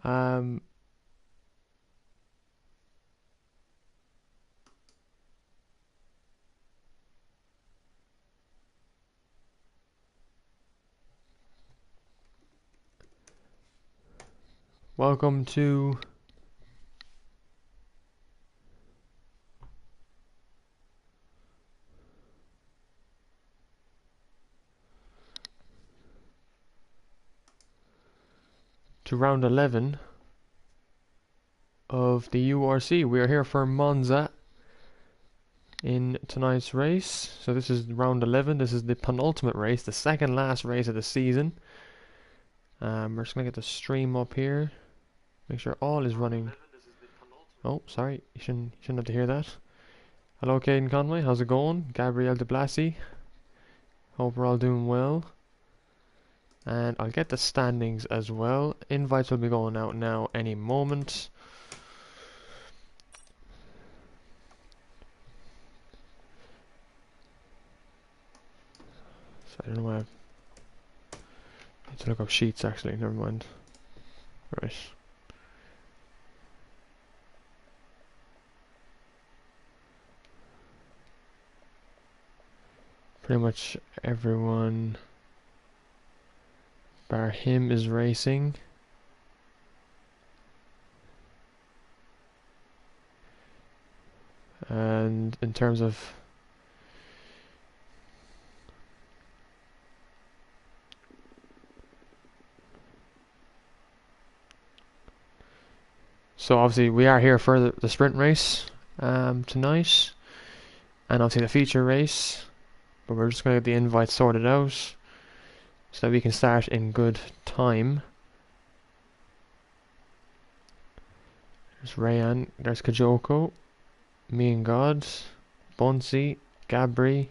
Um, Welcome to round 11 of the URC. We are here for Monza in tonight's race. So this is round 11. This is the penultimate race, the second last race of the season. We're just gonna get the stream up here. Make sure all is running. Oh, sorry, you shouldn't have to hear that. Hello, Caden Conway. How's it going? Gabrielle De Blasi. Hope we're all doing well. And I'll get the standings as well. Invites will be going out now any moment. So I don't know why I need to look up sheets actually, never mind. Right. Pretty much everyone bar him is racing. And in terms of so obviously we are here for the sprint race tonight, and obviously the feature race, but we're just going to get the invites sorted out so that we can start in good time. There's Rayan, there's Kajoko, me and God, Bunsey, Gabri.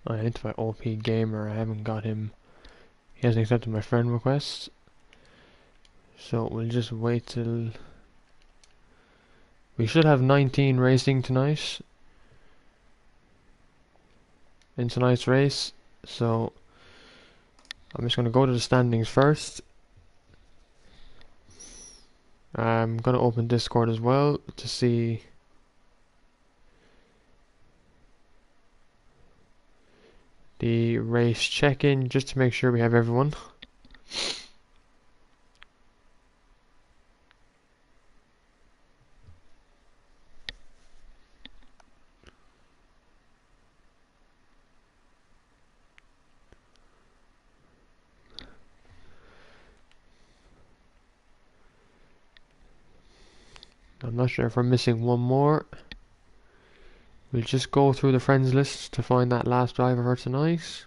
I identify OP Gamer, I haven't got him. He hasn't accepted my friend request. So we'll just wait till... We should have 19 racing tonight. In tonight's race. So I'm just going to go to the standings first. I'm going to open Discord as well to see the race check-in, just to make sure we have everyone. I'm not sure if we're missing one more. We'll just go through the friends list to find that last driver for tonight.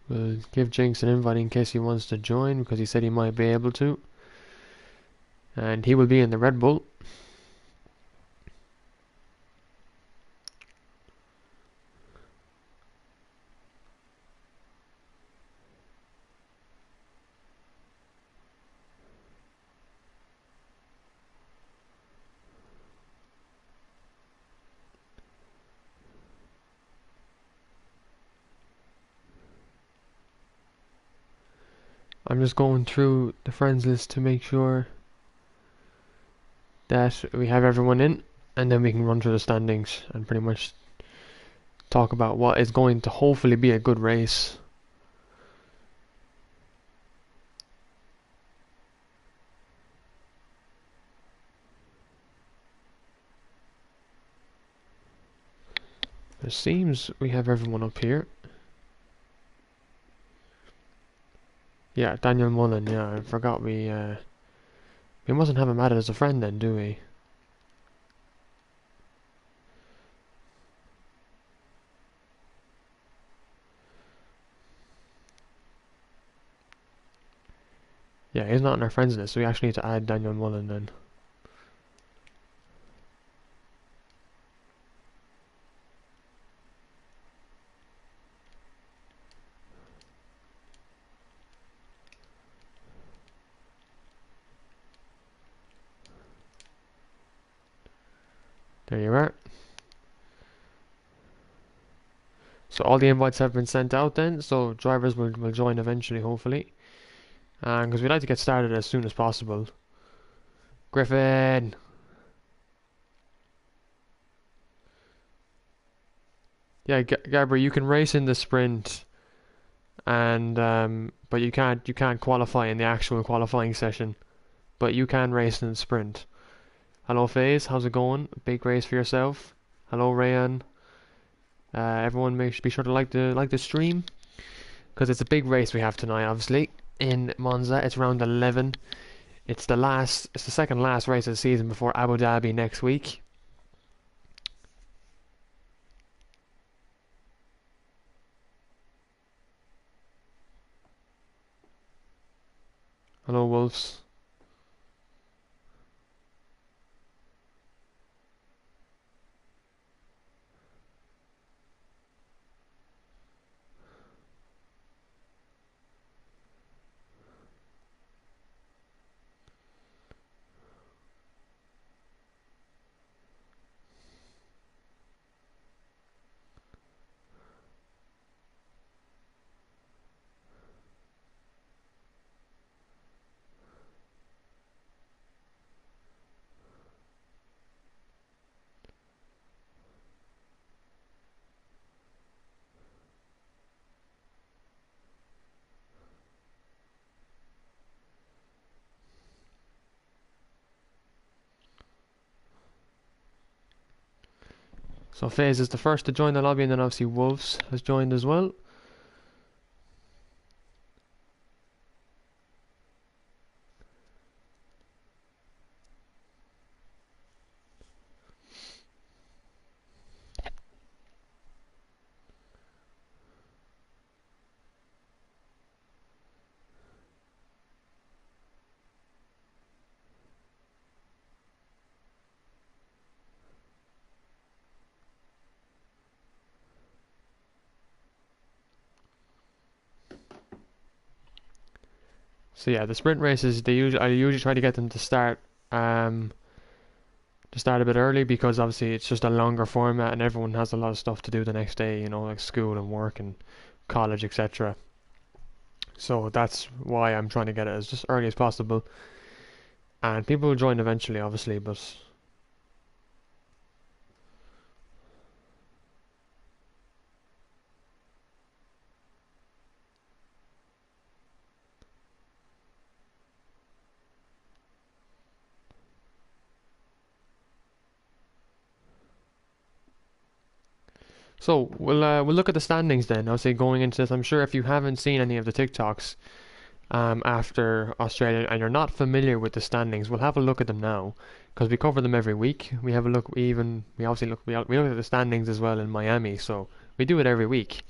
We'll give Jinx an invite in case he wants to join, because he said he might be able to. And he will be in the Red Bull. I'm just going through the friends list to make sure that we have everyone in, and then we can run through the standings and pretty much talk about what is going to hopefully be a good race. It seems we have everyone up here. Yeah, Daniel Mullen, yeah, I forgot we mustn't have him added as a friend then, do we? Yeah, he's not in our friends list, so we actually need to add Daniel Mullen then. There you are. So all the invites have been sent out then, so drivers will join eventually, hopefully. Because we'd like to get started as soon as possible. Griffin! Yeah, Gabriel, you can race in the sprint, and but you can't qualify in the actual qualifying session, but you can race in the sprint. Hello, FaZe, how's it going? Big race for yourself. Hello, Rayan. Everyone, be sure to like the stream, because it's a big race we have tonight. Obviously, in Monza, it's round 11. It's the second last race of the season before Abu Dhabi next week. Hello, Wolves. So FaZe is the first to join the lobby, and then obviously Wolves has joined as well. So yeah, the sprint races I usually try to get them um to start a bit early, because obviously it's just a longer format and everyone has a lot of stuff to do the next day, you know, like school and work and college, etc. So that's why I'm trying to get it as just early as possible. And people will join eventually, obviously, but so we'll look at the standings then. I'll say going into this, I'm sure if you haven't seen any of the TikToks after Australia and you're not familiar with the standings, we'll have a look at them now, because we cover them every week. We have a look. We obviously we look at the standings as well in Miami, so we do it every week.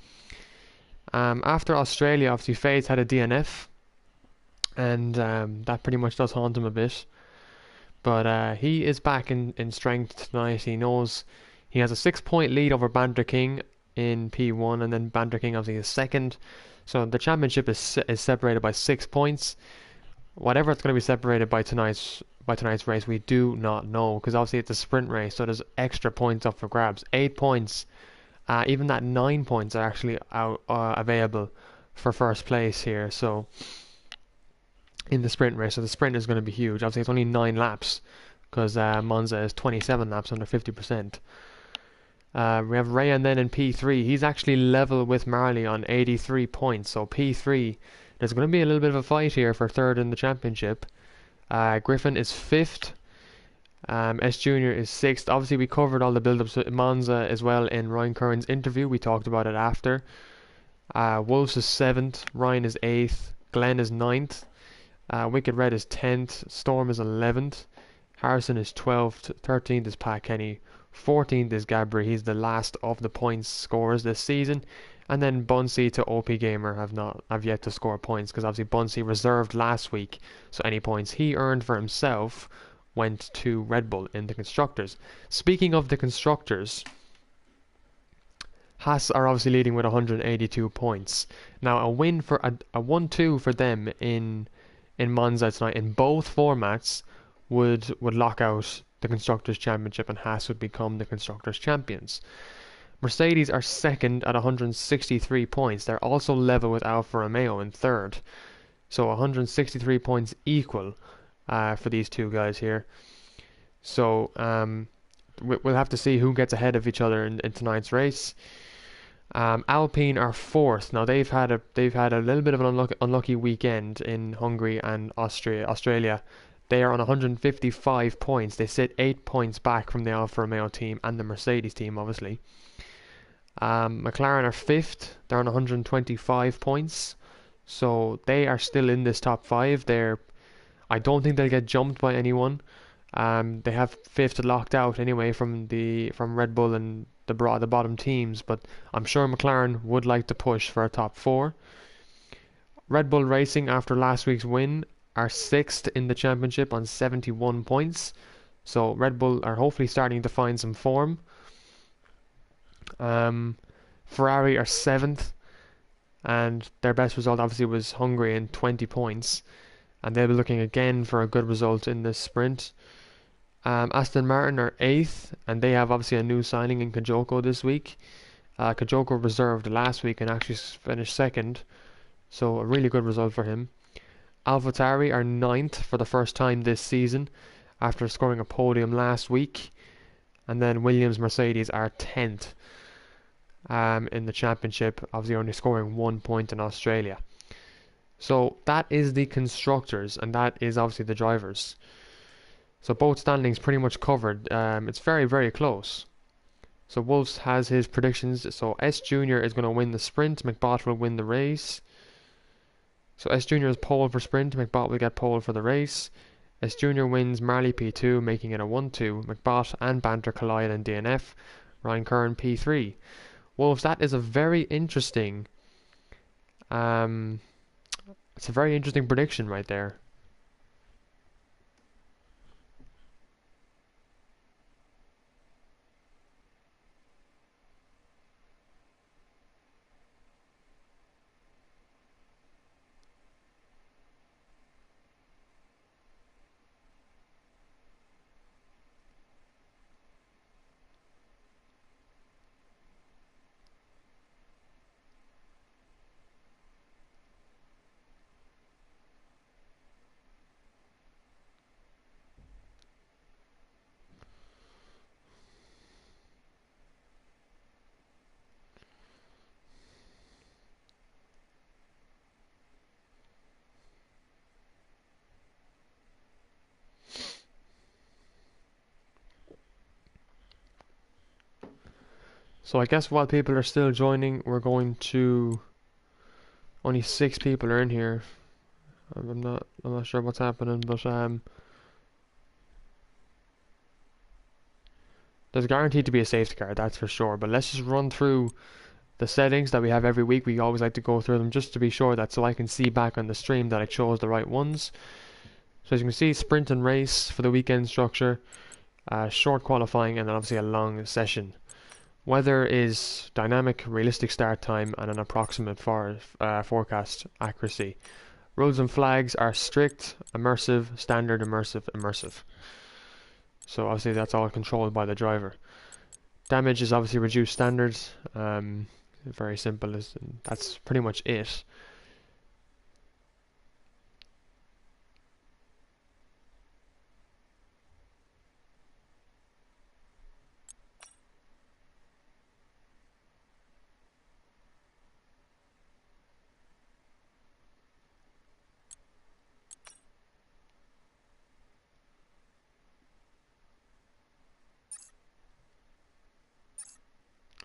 After Australia, obviously FaZe had a DNF, and that pretty much does haunt him a bit. But he is back in strength tonight. He knows he has a 6 point lead over Banter King in P1, and then Banter King obviously is second. So the championship is separated by 6 points. Whatever it's going to be separated by tonight's race, we do not know, because obviously it's a sprint race, so there's extra points up for grabs. 8 points, even that 9 points are actually out available for first place here. So in the sprint race, so the sprint is going to be huge. Obviously, it's only 9 laps, because Monza is 27 laps under 50%. We have Rayan then in P3. He's actually level with Marley on 83 points. So P3, there's going to be a little bit of a fight here for third in the championship. Griffin is fifth. S Junior is 6th. Obviously, we covered all the build-ups with Monza as well in Ryan Curran's interview. We talked about it after. Wolves is 7th. Ryan is 8th. Glenn is 9th. Wicked Red is 10th. Storm is 11th. Harrison is 12th. 13th is Pat Kenny. 14th is Gabri. He's the last of the points scorers this season. And then Bunsey to OP Gamer have yet to score points, because obviously Bunsey reserved last week, so any points he earned for himself went to Red Bull in the constructors. Speaking of the constructors, Haas are obviously leading with 182 points. Now a win for a 1-2 for them in Monza tonight in both formats would lock out the constructors championship, and Haas would become the constructors champions. Mercedes are second at 163 points. They're also level with Alfa Romeo in third. So 163 points equal for these two guys here. So we'll have to see who gets ahead of each other in tonight's race. Alpine are fourth. Now they've had a little bit of an unlucky weekend in Hungary and Australia. They are on 155 points. They sit 8 points back from the Alfa Romeo team and the Mercedes team, obviously. McLaren are fifth. They're on 125 points, so they are still in this top 5. I don't think they'll get jumped by anyone. They have fifth locked out anyway from Red Bull and the bottom teams, but I'm sure McLaren would like to push for a top 4. Red Bull Racing, after last week's win, are 6th in the championship on 71 points. So Red Bull are hopefully starting to find some form. Ferrari are 7th, and their best result obviously was Hungary in 20 points, and they'll be looking again for a good result in this sprint. Aston Martin are 8th, and they have obviously a new signing in Kajoko this week. Kajoko reserved last week and actually finished 2nd, so a really good result for him. AlphaTauri are 9th for the first time this season after scoring a podium last week. And then Williams Mercedes are 10th in the championship, obviously only scoring 1 point in Australia. So that is the constructors, and that is obviously the drivers. So both standings pretty much covered. It's very, very close. So Wolves has his predictions. So S Junior is going to win the sprint. McBot will win the race. So S Junior is pole for sprint. McBot will get pole for the race. S Junior wins Marley P2, making it a 1-2. McBot and Banter collide in DNF. Ryan Curran P3. Wolves, that is a very interesting... it's a very interesting prediction right there. So I guess while people are still joining, we're going to... Only 6 people are in here. I'm not sure what's happening, but there's guaranteed to be a safety car, that's for sure. But let's just run through the settings that we have every week. We always like to go through them just to be sure that, so I can see back on the stream that I chose the right ones. So as you can see, sprint and race for the weekend structure, short qualifying, and then obviously a long session. Weather is dynamic, realistic start time, and an approximate forecast accuracy. Rules and flags are strict, immersive, standard, immersive. So obviously that's all controlled by the driver. Damage is obviously reduced standards. Very simple. That's pretty much it.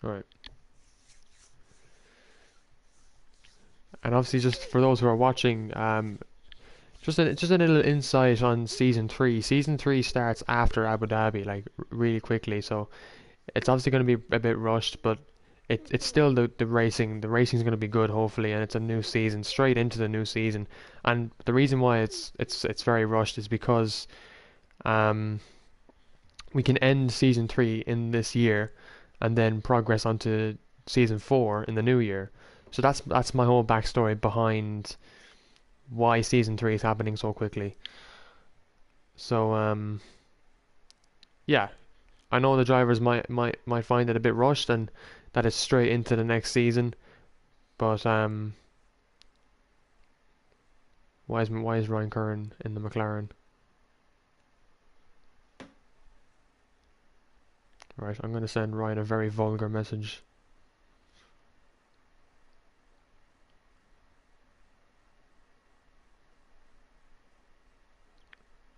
Right. And obviously, just for those who are watching, just a little insight on season three. Season three starts after Abu Dhabi, like really quickly. So it's obviously going to be a bit rushed, but it's still the racing. The racing's going to be good, hopefully, and it's a new season, straight into the new season. And the reason why it's very rushed is because um we can end season three in this year, and then progress onto season four in the new year. So that's my whole backstory behind why season three is happening so quickly. So yeah, I know the drivers might find it a bit rushed and that it's straight into the next season, but why is Ryan Curran in the McLaren? Right, I'm gonna send Ryan a very vulgar message.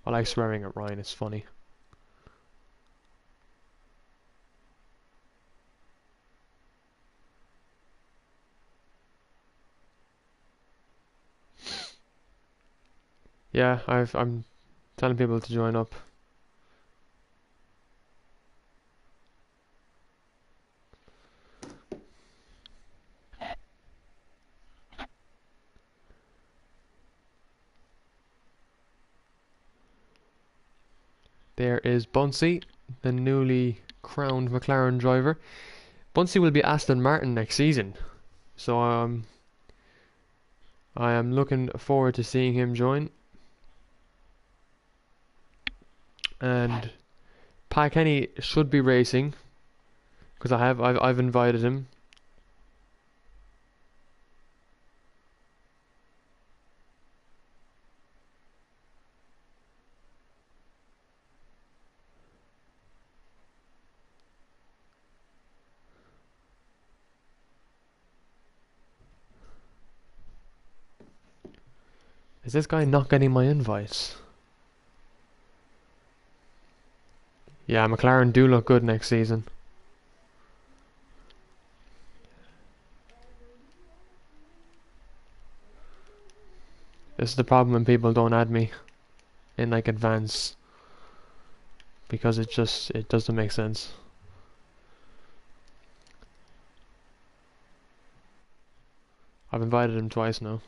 I like swearing at Ryan, it's funny. Yeah, I'm telling people to join up. There is Bunsey, the newly crowned McLaren driver. Bunsey will be Aston Martin next season, so I am looking forward to seeing him join. And Pat Kenny should be racing because I've invited him. Is this guy not getting my invites? Yeah, McLaren do look good next season. This is the problem when people don't add me in like advance because it doesn't make sense. I've invited him twice now.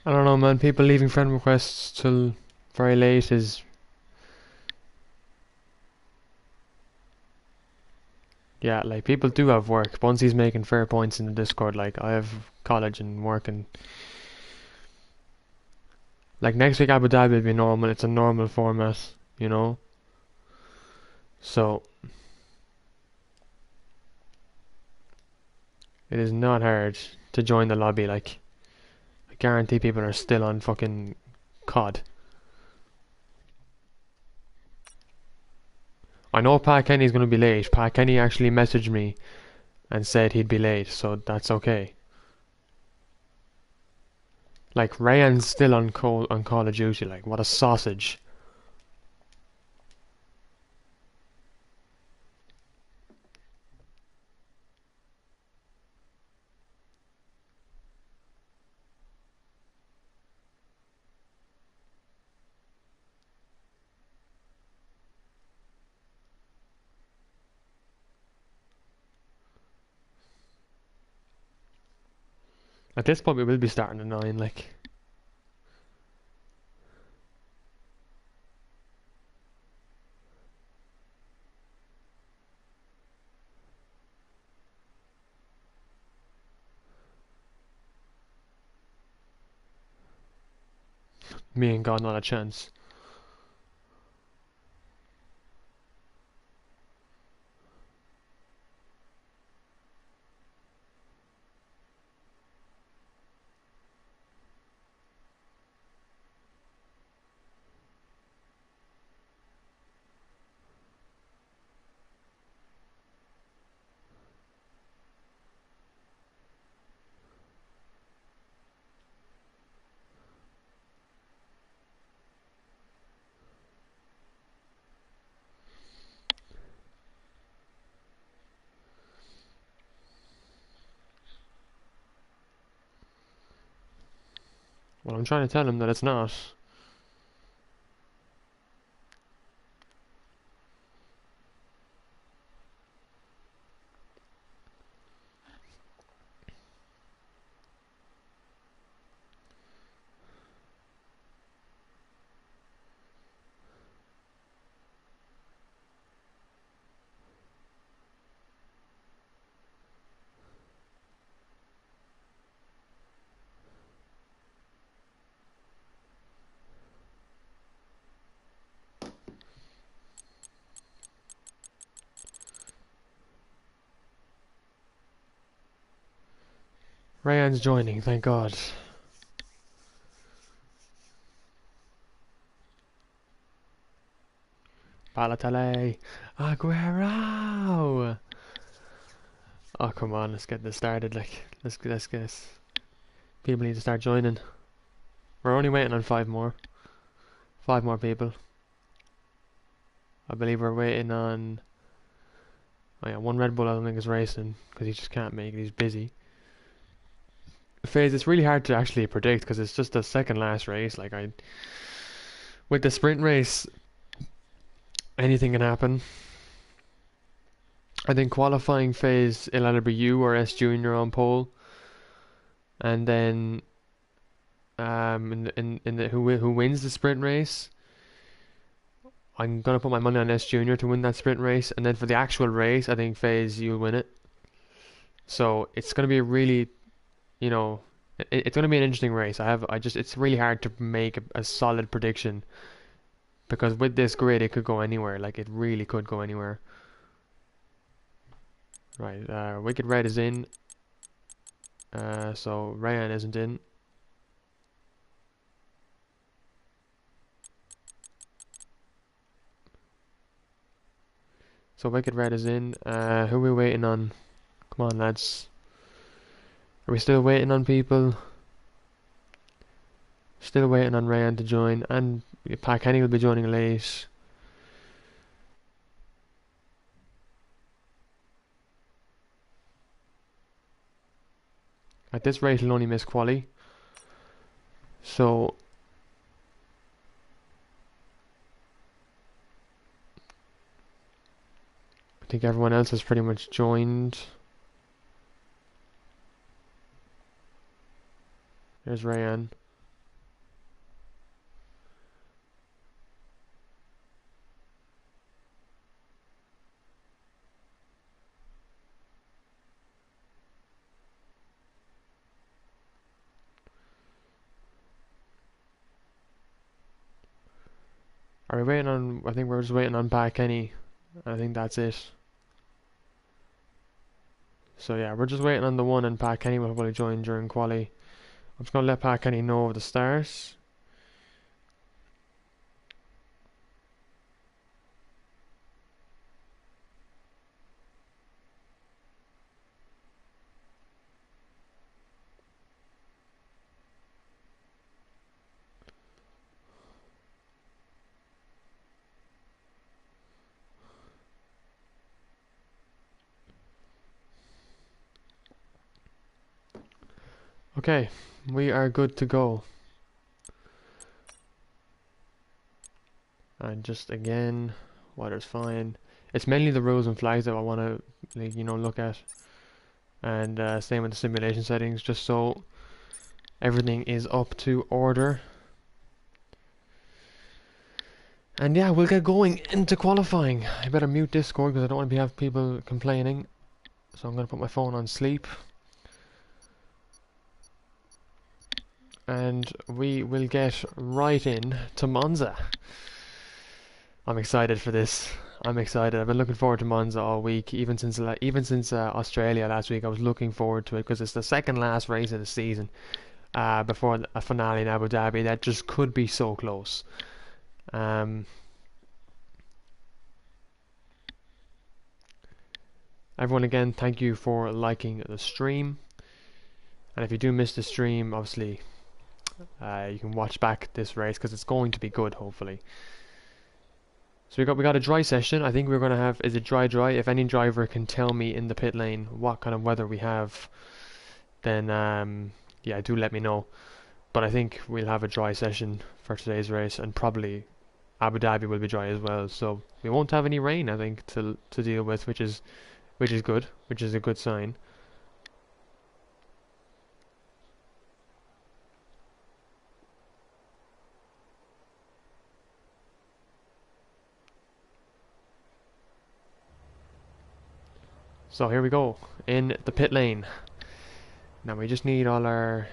I don't know, man. People leaving friend requests till very late is... Yeah, like, people do have work. Once he's making fair points in the Discord, like, I have college and work and... Like, next week Abu Dhabi will be normal. It's a normal format, you know? So, it is not hard to join the lobby, like... I guarantee people are still on fucking COD. I know Pat Kenny's gonna be late. Pat Kenny actually messaged me and said he'd be late, so that's okay. Like, Ryan's still on Call of Duty, like, what a sausage. At this point we will be starting at 9, like. Me and God not a chance. Well, I'm trying to tell him that it's not. Ryan's joining, thank God. Balotelli. Aguero! Oh, come on, let's get this started, like. Let's get this. People need to start joining. We're only waiting on 5 more. 5 more people. I believe we're waiting on... Oh yeah, one Red Bull I don't think is racing, because he just can't make it, he's busy. Phase, it's really hard to actually predict, because it's just the second last race, like with the sprint race, anything can happen. I think qualifying phase, it'll either be you or S Junior on pole, and then who wins the sprint race, I'm gonna put my money on S Junior to win that sprint race, and then for the actual race, I think phase you'll win it. So it's gonna be a really, you know, it's gonna be an interesting race. It's really hard to make a solid prediction because with this grid, it could go anywhere. Like it really could go anywhere. Right, Wicked Red is in. So Ryan isn't in. So Wicked Red is in. Who are we waiting on? Come on, lads. Are we still waiting on people? Still waiting on Ryan to join, and Pat Kenny will be joining late. At this rate, he'll only miss quali. So I think everyone else has pretty much joined. There's Ryan. Are we waiting on? I think we're just waiting on Pat Kenny. I think that's it. So yeah, we're just waiting on the one, and Pat Kenny will probably join during quali. I'm just gonna let Pat Kenny know of the start. Okay, we are good to go. And just again, weather's fine. It's mainly the rules and flags that I want to, like, look at. And same with the simulation settings, just so everything is up to order. And yeah, we'll get going into qualifying. I better mute Discord because I don't want to have people complaining. So I'm going to put my phone on sleep. And we will get right in to Monza. I'm excited for this. I'm excited. I've been looking forward to Monza all week, even since Australia last week. I was looking forward to it because it's the second last race of the season before a finale in Abu Dhabi that just could be so close. Everyone, again, thank you for liking the stream. And if you do miss the stream, obviously you can watch back this race because it's going to be good, hopefully. So we got a dry session. I think we're going to have, is it dry? If any driver can tell me in the pit lane what kind of weather we have, then yeah, do let me know. But I think we'll have a dry session for today's race, and probably Abu Dhabi will be dry as well. So we won't have any rain, I think, to deal with, which is good, which is a good sign. So here we go, in the pit lane. Now we just need all our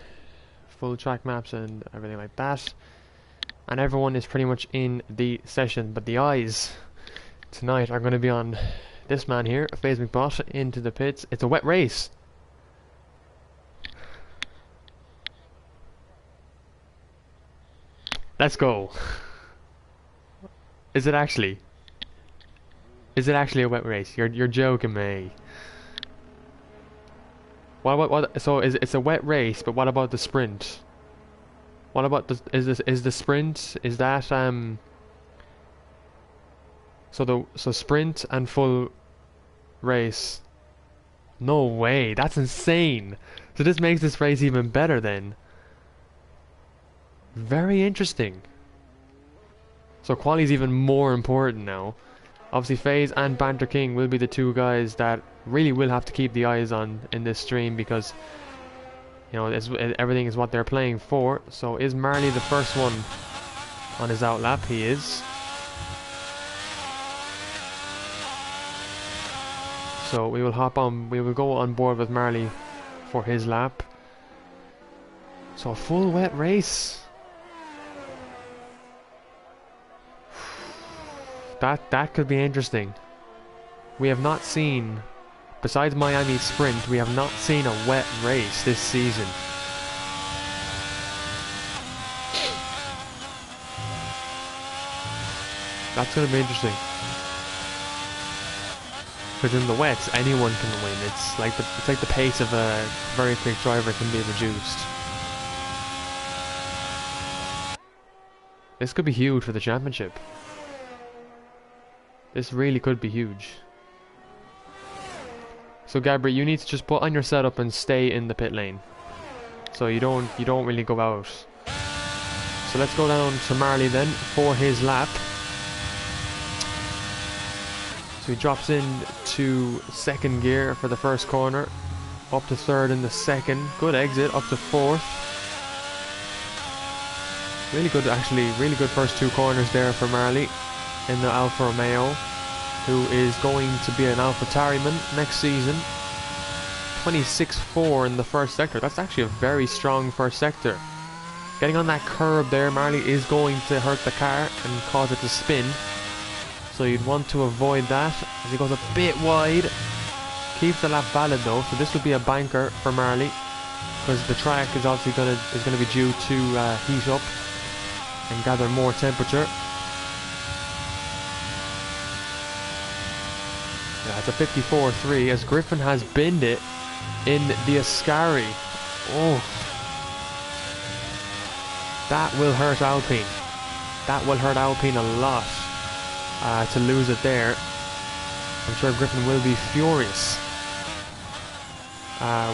full track maps and everything like that. And everyone is pretty much in the session, but the eyes tonight are going to be on this man here, FaZe McBot, into the pits. It's a wet race. Let's go. Is it actually? Is it actually a wet race? You're joking me. What? So it's a wet race, but what about the sprint? What about is the sprint? Is that so sprint and full race? No way, that's insane. So this makes this race even better then. Very interesting. So quali is even more important now. Obviously FaZe and Banter King will be the two guys that really will have to keep the eyes on in this stream, because everything is what they're playing for. So is Marley the first one on his outlap? He is. So we will go on board with Marley for his lap. So a full wet race. That could be interesting. We have not seen, besides Miami's sprint, we have not seen a wet race this season. That's going to be interesting. Because in the wets, anyone can win. It's like the pace of a very quick driver can be reduced. This could be huge for the championship. This really could be huge. So Gabriel, you need to just put on your setup and stay in the pit lane, so you don't really go out. So let's go down to Marley then for his lap. So he drops in to second gear for the first corner, up to third in the second. Good exit up to fourth. Really good, actually, really good first two corners there for Marley in the Alfa Romeo, who is going to be an AlphaTauriman next season. 26.4 in the first sector. That's actually a very strong first sector. Getting on that curb there, Marley is going to hurt the car and cause it to spin. So you'd want to avoid that as he goes a bit wide. Keeps the lap valid though, so this would be a banker for Marley because the track is obviously gonna be due to heat up and gather more temperature. Yeah, it's a 54.3 as Griffin has binned it in the Ascari. Oh, that will hurt Alpine. That will hurt Alpine a lot to lose it there. I'm sure Griffin will be furious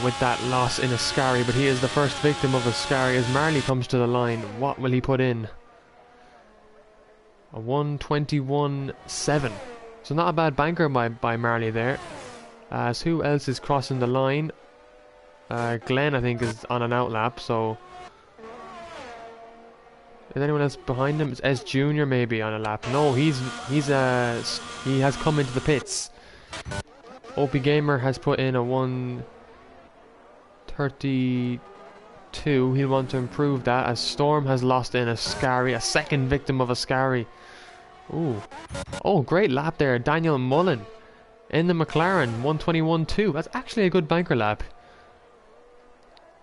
with that loss in Ascari, but he is the first victim of Ascari as Marley comes to the line. What will he put in? A 121.7. So not a bad banker by Marley there. So who else is crossing the line? Glenn, I think, is on an outlap, so... Is anyone else behind him? It's S Junior maybe on a lap. No, he has come into the pits. OP Gamer has put in a 132. He'll want to improve that as Storm has lost in Ascari, a second victim of Ascari. Ooh. Oh, great lap there. Daniel Mullen in the McLaren, 121.2. That's actually a good banker lap.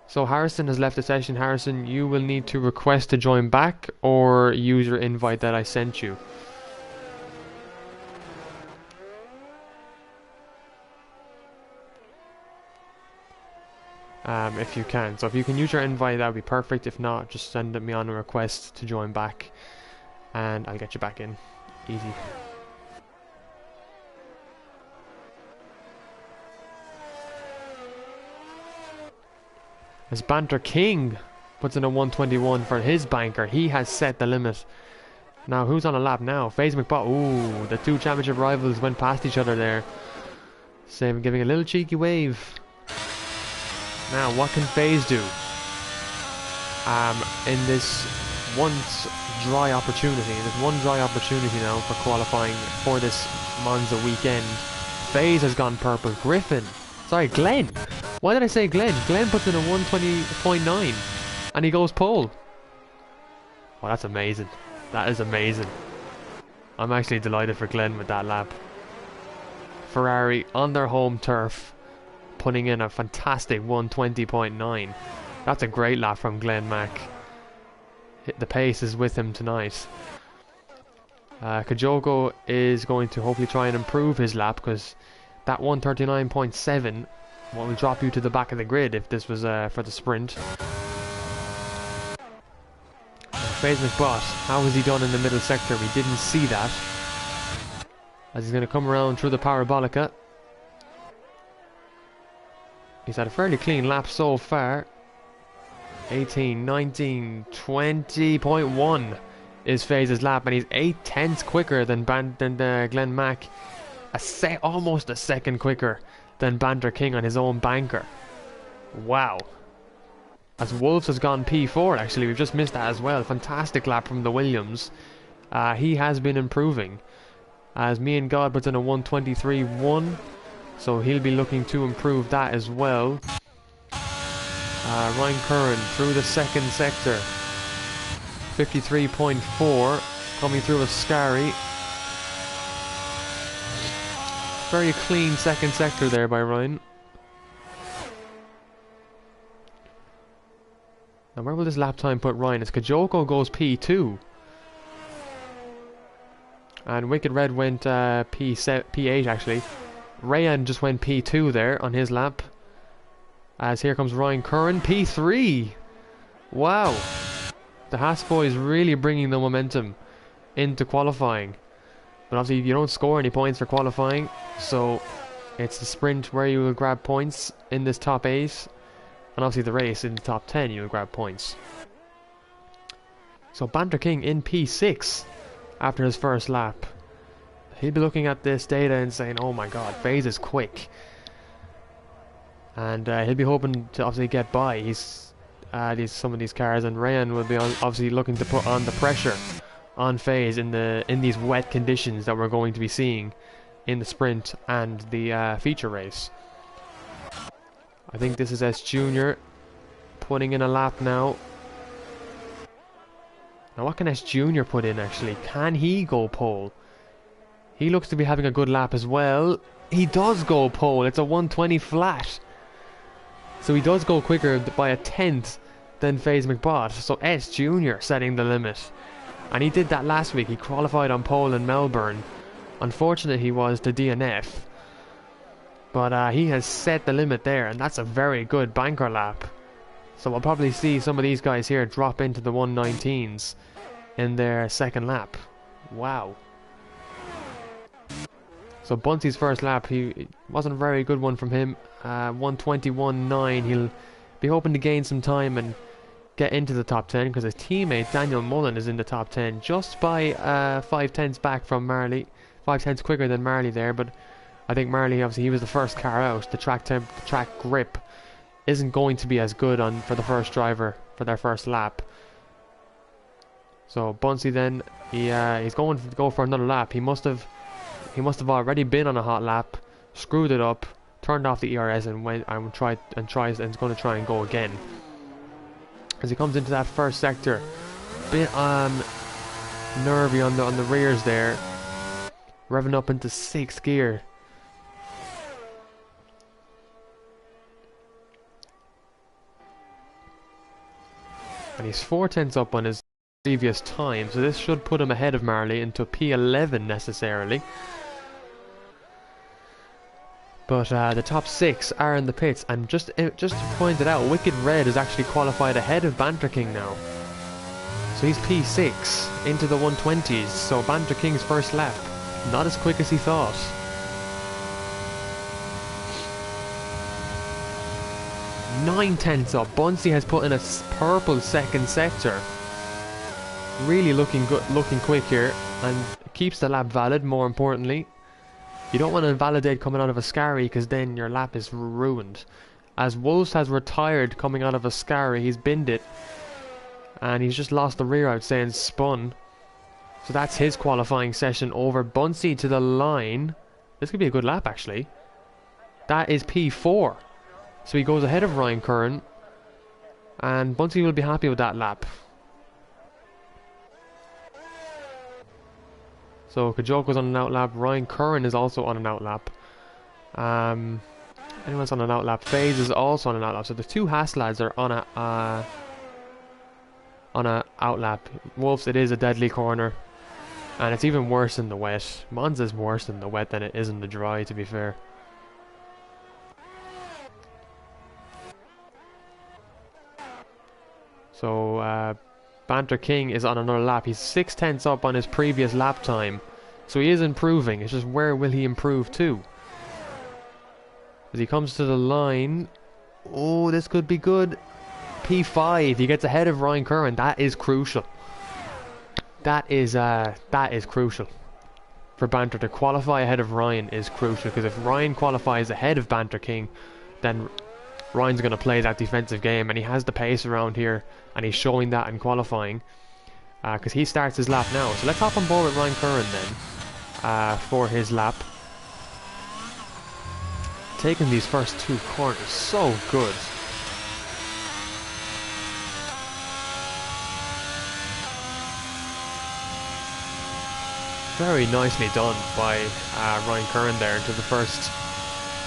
So Harrison has left the session. Harrison, you will need to request to join back or use your invite that I sent you. If you can. So if you can use your invite, that would be perfect. If not, just send me on a request to join back and I'll get you back in. Easy. As Banter King puts in a 121 for his banker. He has set the limit. Now who's on a lap now? FaZe McBot. Ooh, the two championship rivals went past each other there. Same, giving a little cheeky wave. Now what can FaZe do? In this dry opportunity now for qualifying for this Monza weekend. FaZe has gone purple. Glenn. Why did I say Glenn? Glenn puts in a 120.9 and he goes pole. Well, that's amazing. That is amazing. I'm actually delighted for Glenn with that lap. Ferrari on their home turf putting in a fantastic 120.9. That's a great lap from Glenn Mack. The pace is with him tonight. Kajoko is going to hopefully try and improve his lap because that 139.7 will drop you to the back of the grid if this was for the sprint. FaZe McBot, how has he done in the middle sector? We didn't see that. As he's going to come around through the Parabolica. He's had a fairly clean lap so far. 18, 19, 20.1 is FaZe's lap, and he's 8/10 quicker than Glenn Mack. Almost a second quicker than Banter King on his own banker. Wow. As Wolves has gone P4, actually, we've just missed that as well. Fantastic lap from the Williams. He has been improving. As Me and God puts in a 123.1, so he'll be looking to improve that as well. Ryan Curran through the second sector. 53.4, coming through a Ascari. Very clean second sector there by Ryan. Now where will this lap time put Ryan? As Kajoko goes P2. And Wicked Red went P8 actually. Rayan just went P2 there on his lap. As here comes Ryan Curran, P3. Wow. The Haas boys really bringing the momentum into qualifying. But obviously you don't score any points for qualifying, so it's the sprint where you will grab points in this top 8. And obviously the race in the top 10 you will grab points. So Banter King in P6 after his first lap. He'll be looking at this data and saying, oh my god, FaZe is quick. And he'll be hoping to obviously get by some of these cars, and Rayan will be obviously looking to put on the pressure on FaZe in these wet conditions that we're going to be seeing in the sprint and the feature race. I think this is S Junior putting in a lap now. Now what can S Junior put in actually? Can he go pole? He looks to be having a good lap as well. He does go pole. It's a 120 flat. So he does go quicker by a tenth than FaZe McBot. So S Junior setting the limit. And he did that last week. He qualified on pole in Melbourne. Unfortunate he was to DNF. But he has set the limit there. And that's a very good banker lap. So we'll probably see some of these guys here drop into the 119s in their second lap. Wow. So Bunty's first lap, it wasn't a very good one from him. 121.9. He'll be hoping to gain some time and get into the top 10 because his teammate Daniel Mullen is in the top 10 just by 5/10 back from Marley. 5/10 quicker than Marley there, but I think Marley, obviously he was the first car out. The track grip isn't going to be as good for the first driver for their first lap. So Bunsey then he's going to go for another lap. He must have already been on a hot lap, screwed it up, turned off the ERS and went and tried and is going to try and go again. As he comes into that first sector, bit nervy on the rears there, revving up into 6th gear. And he's 4/10 up on his previous time, so this should put him ahead of Marley into P11 necessarily. But the top 6 are in the pits, and just to point it out, Wicked Red is actually qualified ahead of Banter King now. So he's P6 into the 120s, so Banter King's first lap, not as quick as he thought. Nine tenths up. Bunsey has put in a purple second sector. Really looking good, looking quick here, and keeps the lap valid. More importantly, you don't want to invalidate coming out of a Scary because then your lap is ruined. As Wolves has retired coming out of a Scary, he's binned it, and he's just lost the rear out, saying spun. So that's his qualifying session over. Bunsey to the line. This could be a good lap actually. That is P4. So he goes ahead of Ryan Curran, and Bunsey will be happy with that lap. So Kajoko's on an outlap. Ryan Curran is also on an outlap. Anyone's on an outlap. FaZe is also on an outlap. So the two Haas lads are on a outlap. Wolves, it is a deadly corner, and it's even worse in the wet. Monza's worse in the wet than it is in the dry, to be fair. So Banter King is on another lap. He's 6/10 up on his previous lap time, so he is improving. It's just where will he improve to? As he comes to the line, oh, this could be good. P5. He gets ahead of Ryan Curran. That is crucial. That is crucial for Banter to qualify ahead of Ryan. Is crucial because if Ryan qualifies ahead of Banter King, then Ryan's going to play that defensive game, and he has the pace around here, and he's showing that in qualifying because he starts his lap now. So let's hop on board with Ryan Curran then for his lap. Taking these first two corners so good. Very nicely done by Ryan Curran there into the first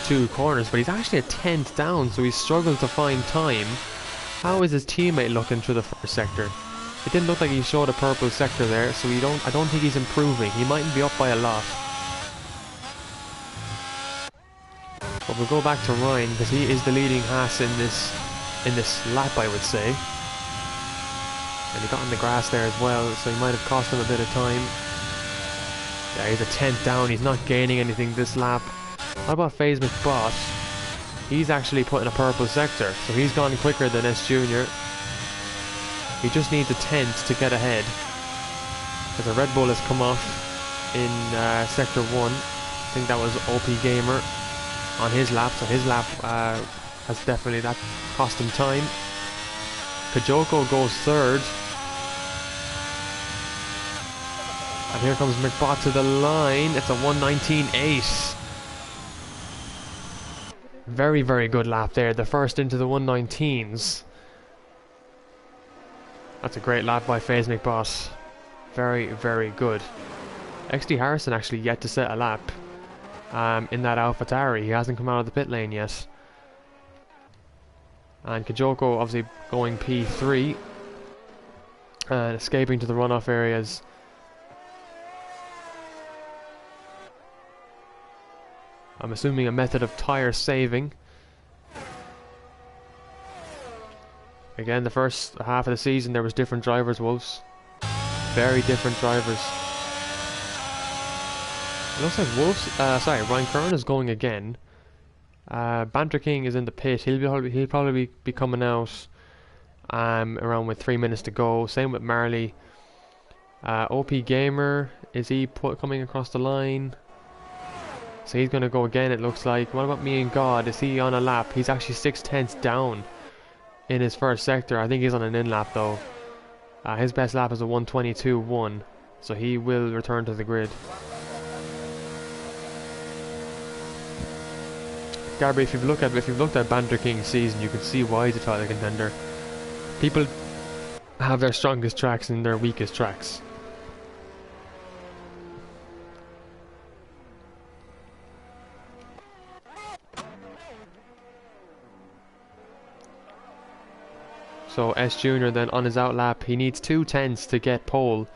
two corners, but he's actually a 10th down, so he's struggled to find time. How is his teammate looking through the first sector? It didn't look like he showed a purple sector there, so I don't think he's improving. He mightn't be up by a lot. But we'll go back to Ryan because he is the leading Haas in this lap, I would say. And he got in the grass there as well, so he might have cost him a bit of time. Yeah, he's a 10th down. He's not gaining anything this lap. What about FaZe McBot? He's actually put in a purple sector, so he's gone quicker than S Junior. He just needs a 10th to get ahead, because a Red Bull has come off in sector 1. I think that was OP Gamer on his lap, so his lap has definitely, that cost him time. Kajoko goes 3rd. And here comes McBot to the line. It's a 119.8. Very, very good lap there. The first into the 119s. That's a great lap by FaZe McBoss. Very, very good. XD Harrison actually yet to set a lap in that AlphaTauri. He hasn't come out of the pit lane yet. And Kajoko obviously going P3 and escaping to the runoff areas. I'm assuming a method of tyre saving. Again, the first half of the season there was different drivers, Wolves. Very different drivers. It looks like Wolves, Ryan Kern is going again. Banter King is in the pit. He'll probably be coming out around with 3 minutes to go. Same with Marley. OP Gamer, is he coming across the line? So he's going to go again, it looks like. What about Me and God? Is he on a lap? He's actually 6/10 down in his first sector. I think he's on an in lap though. His best lap is a 1:22.1, so he will return to the grid. Gabby, if you've looked at Banter King's season, you can see why he's a title contender. People have their strongest tracks and their weakest tracks. So S Junior then on his out lap, he needs 2/10 to get pole,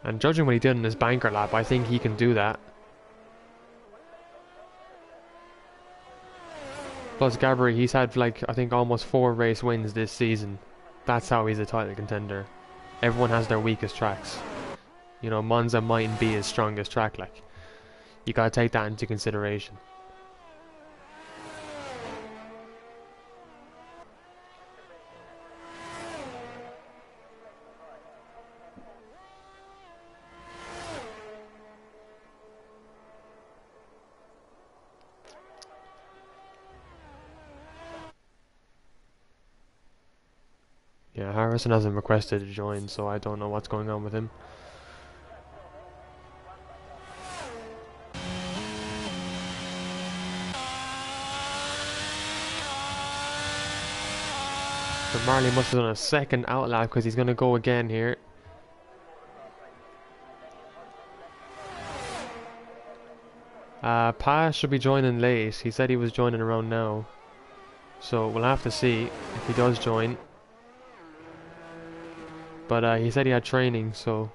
and judging what he did in his banker lap, I think he can do that. Plus Gabri, he's had like I think almost 4 race wins this season. That's how he's a title contender. Everyone has their weakest tracks. You know, Monza mightn't be his strongest track, like. You gotta take that into consideration. Yeah, Harrison hasn't requested to join, so I don't know what's going on with him. So Marley must have done a second out lap because he's going to go again here. Pa should be joining late. He said he was joining around now. So we'll have to see if he does join. But he said he had training, so...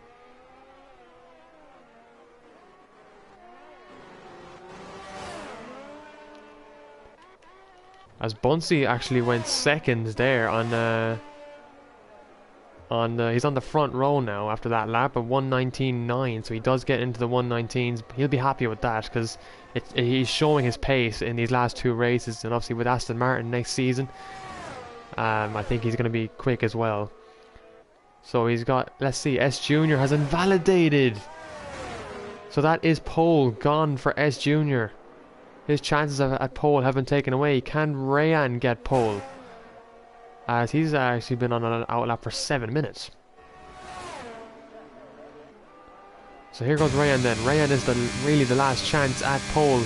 As Bunsey actually went second there he's on the front row now after that lap at 1:19.9, so he does get into the 1:19s. He'll be happy with that because he's showing his pace in these last 2 races, and obviously with Aston Martin next season, I think he's going to be quick as well. So he's got, let's see, S Junior has invalidated. So that is pole gone for S Junior. His chances at pole have been taken away. Can Rayan get pole? As he's actually been on an outlap for 7 minutes. So here goes Rayan then. Rayan is really the last chance at pole.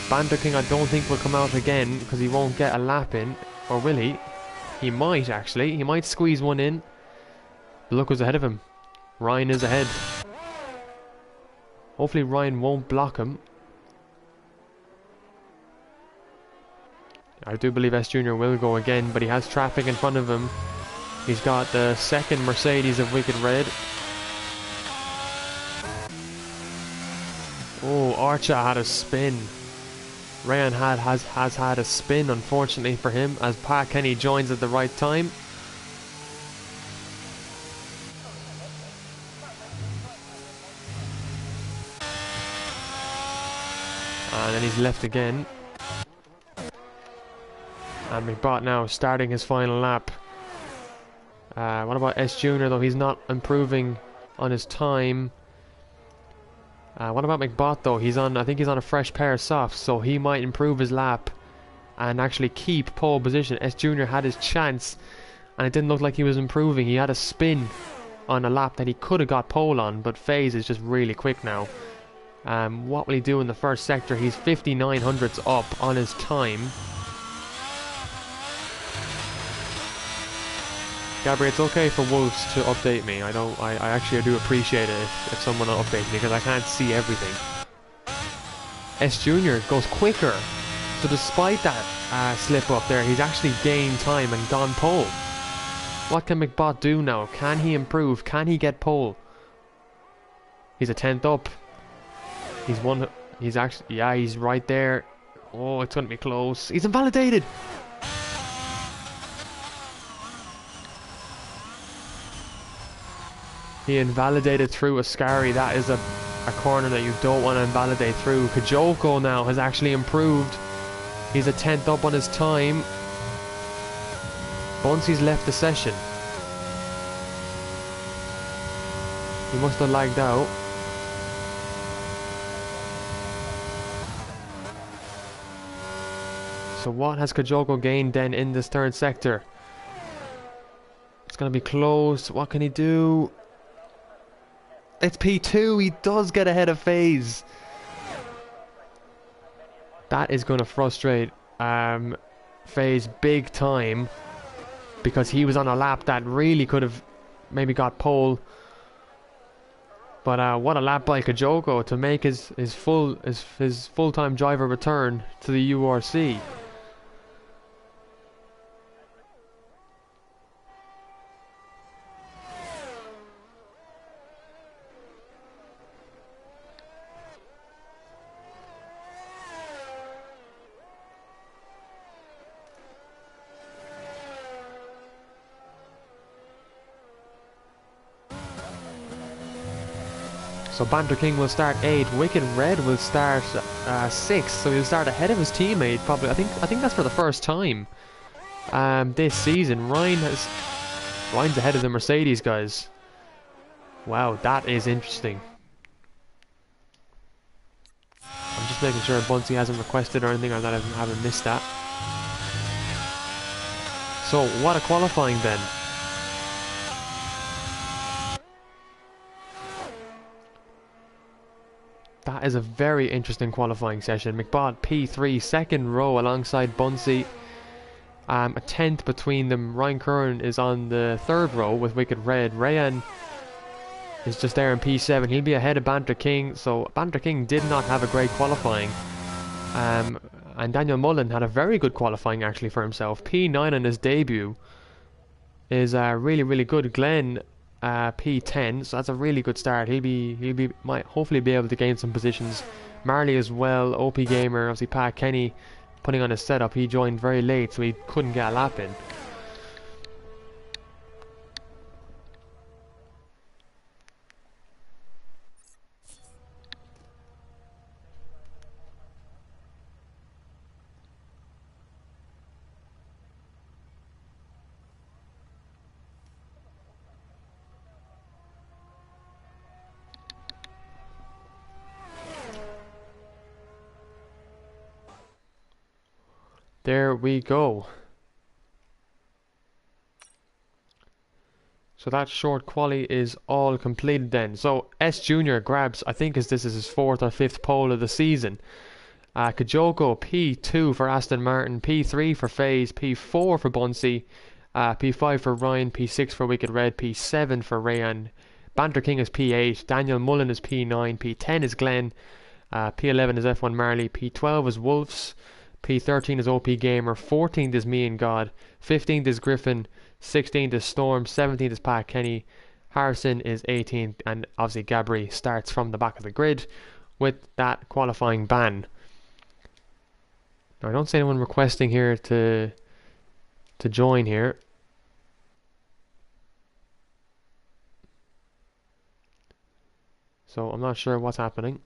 Banter King I don't think will come out again because he won't get a lap in. Or will he? He might actually. He might squeeze one in. But look who's ahead of him. Ryan is ahead. Hopefully Ryan won't block him. I do believe S Junior will go again, but he has traffic in front of him. He's got the second Mercedes of Wicked Red. Oh, Archer had a spin. Rayan has had a spin, unfortunately for him, as Pat Kenny joins at the right time. And then he's left again. And McBot now starting his final lap. What about S Junior though? He's not improving on his time. What about McBot though? I think he's on a fresh pair of softs, so he might improve his lap and actually keep pole position. S Junior had his chance, and it didn't look like he was improving. He had a spin on a lap that he could have got pole on, but FaZe is just really quick now. What will he do in the first sector? He's 5900ths up on his time. Gabri, it's okay for Wolves to update me. I actually do appreciate it if someone will update me because I can't see everything. S Junior goes quicker. So despite that slip up there, he's actually gained time and gone pole. What can McBot do now? Can he improve? Can he get pole? He's a 10th up. He's one. He's actually, yeah, he's right there. Oh, it's going to be close. He's invalidated. He invalidated through a Ascari. That is a corner that you don't want to invalidate through. Kajoko now has actually improved. He's a 10th up on his time. Bunsey's left the session. He must have lagged out. So what has Kajoko gained then in this third sector? It's going to be close. What can he do? It's P2. He does get ahead of FaZe. That is going to frustrate FaZe big time, because he was on a lap that really could have maybe got pole. But what a lap by Kajoko to make his full-time driver return to the URC. So Banter King will start 8th, Wicked Red will start 6th, so he'll start ahead of his teammate probably. I think that's for the first time this season. Ryan's ahead of the Mercedes guys. Wow, that is interesting. I'm just making sure Bunsey hasn't requested or anything, or that I haven't missed that. So what a qualifying then. That is a very interesting qualifying session. McBot P3, second row alongside Bunsey. A 10th between them. Ryan Curran is on the third row with Wicked Red. Rayan is just there in P7. He'll be ahead of Banter King. So Banter King did not have a great qualifying. And Daniel Mullen had a very good qualifying actually for himself. P9 on his debut is really, really good. Glenn P10, so that's a really good start. Might hopefully be able to gain some positions. Marley as well, OP Gamer, obviously Pat Kenny putting on his setup. He joined very late, so he couldn't get a lap in. There we go. So that short quali is all completed then. So S Junior grabs, I think this is his 4th or 5th pole of the season. Kajoko P2 for Aston Martin, P3 for FaZe, P4 for Bunsey, P5 for Ryan, P6 for Wicked Red, P7 for Rayan. Banter King is P8, Daniel Mullen is P9, P10 is Glenn, P11 is F1 Marley, P12 is Wolves, P13 is OP Gamer, 14th is Me and God, 15th is Griffin, 16th is Storm, 17th is Pat Kenny, Harrison is 18th, and obviously Gabri starts from the back of the grid with that qualifying ban. Now I don't see anyone requesting here to join here. So I'm not sure what's happening.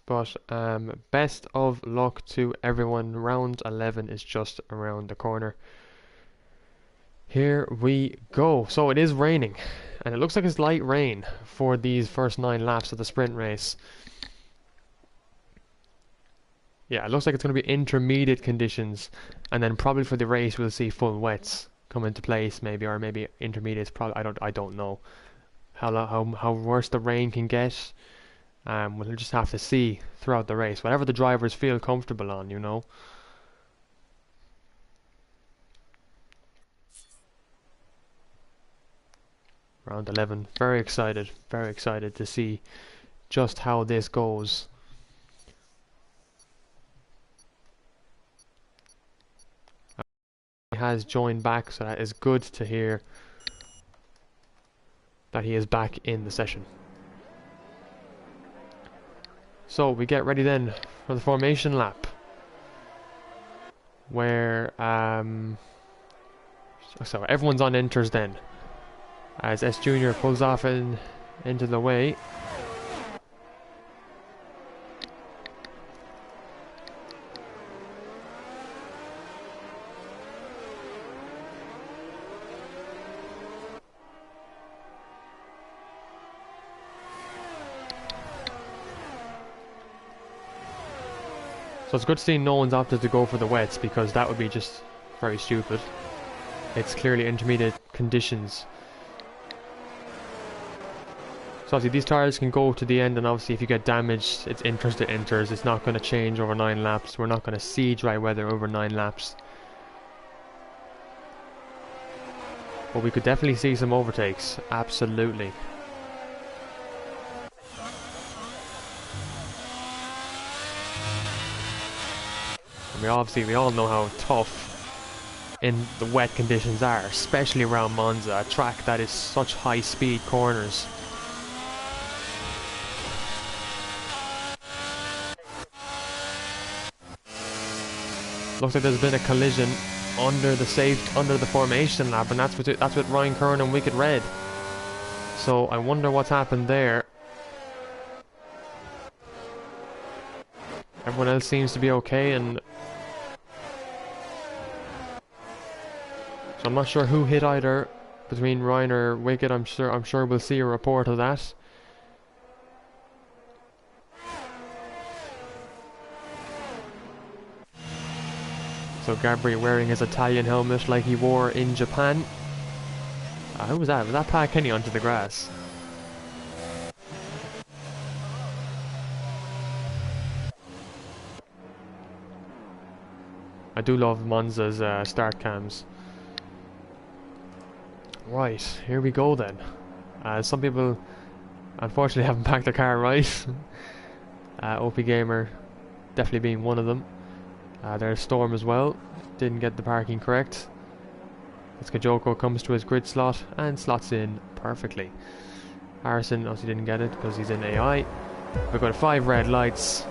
But best of luck to everyone. Round 11 is just around the corner. Here we go. So it is raining, and it looks like it's light rain for these first 9 laps of the sprint race. Yeah, it looks like it's going to be intermediate conditions, and then probably for the race we'll see full wets come into place, maybe, or maybe intermediates. Probably I don't know how worse the rain can get. We'll just have to see throughout the race, whatever the drivers feel comfortable on, you know. Round 11, very excited to see just how this goes. He has joined back, so that is good to hear that he is back in the session. So we get ready then for the formation lap, where so everyone's on inters then, as S Junior pulls off into the way. So it's good to see no one's opted to go for the wets, because that would be just very stupid. It's clearly intermediate conditions. So obviously these tires can go to the end, and obviously if you get damaged, it's inters to inters. It's not going to change over 9 laps. We're not going to see dry weather over 9 laps. But we could definitely see some overtakes, absolutely. We all know how tough in the wet conditions are, especially around Monza, a track that is such high speed corners. Looks like there's been a collision under the formation lap, and that's with Ryan Kern and Wicked Red. So I wonder what's happened there. Everyone else seems to be okay, and so I'm not sure who hit either between Ryan or Wicked. I'm sure we'll see a report of that. So Gabri wearing his Italian helmet like he wore in Japan. Who was that? Was that Pat Kenny onto the grass? I do love Monza's start cams. Right, here we go then. Some people unfortunately haven't packed their car right. OP Gamer definitely being one of them. There's Storm as well. Didn't get the parking correct. As Kajoko comes to his grid slot and slots in perfectly. Harrison obviously didn't get it because he's in AI. We've got 5 red lights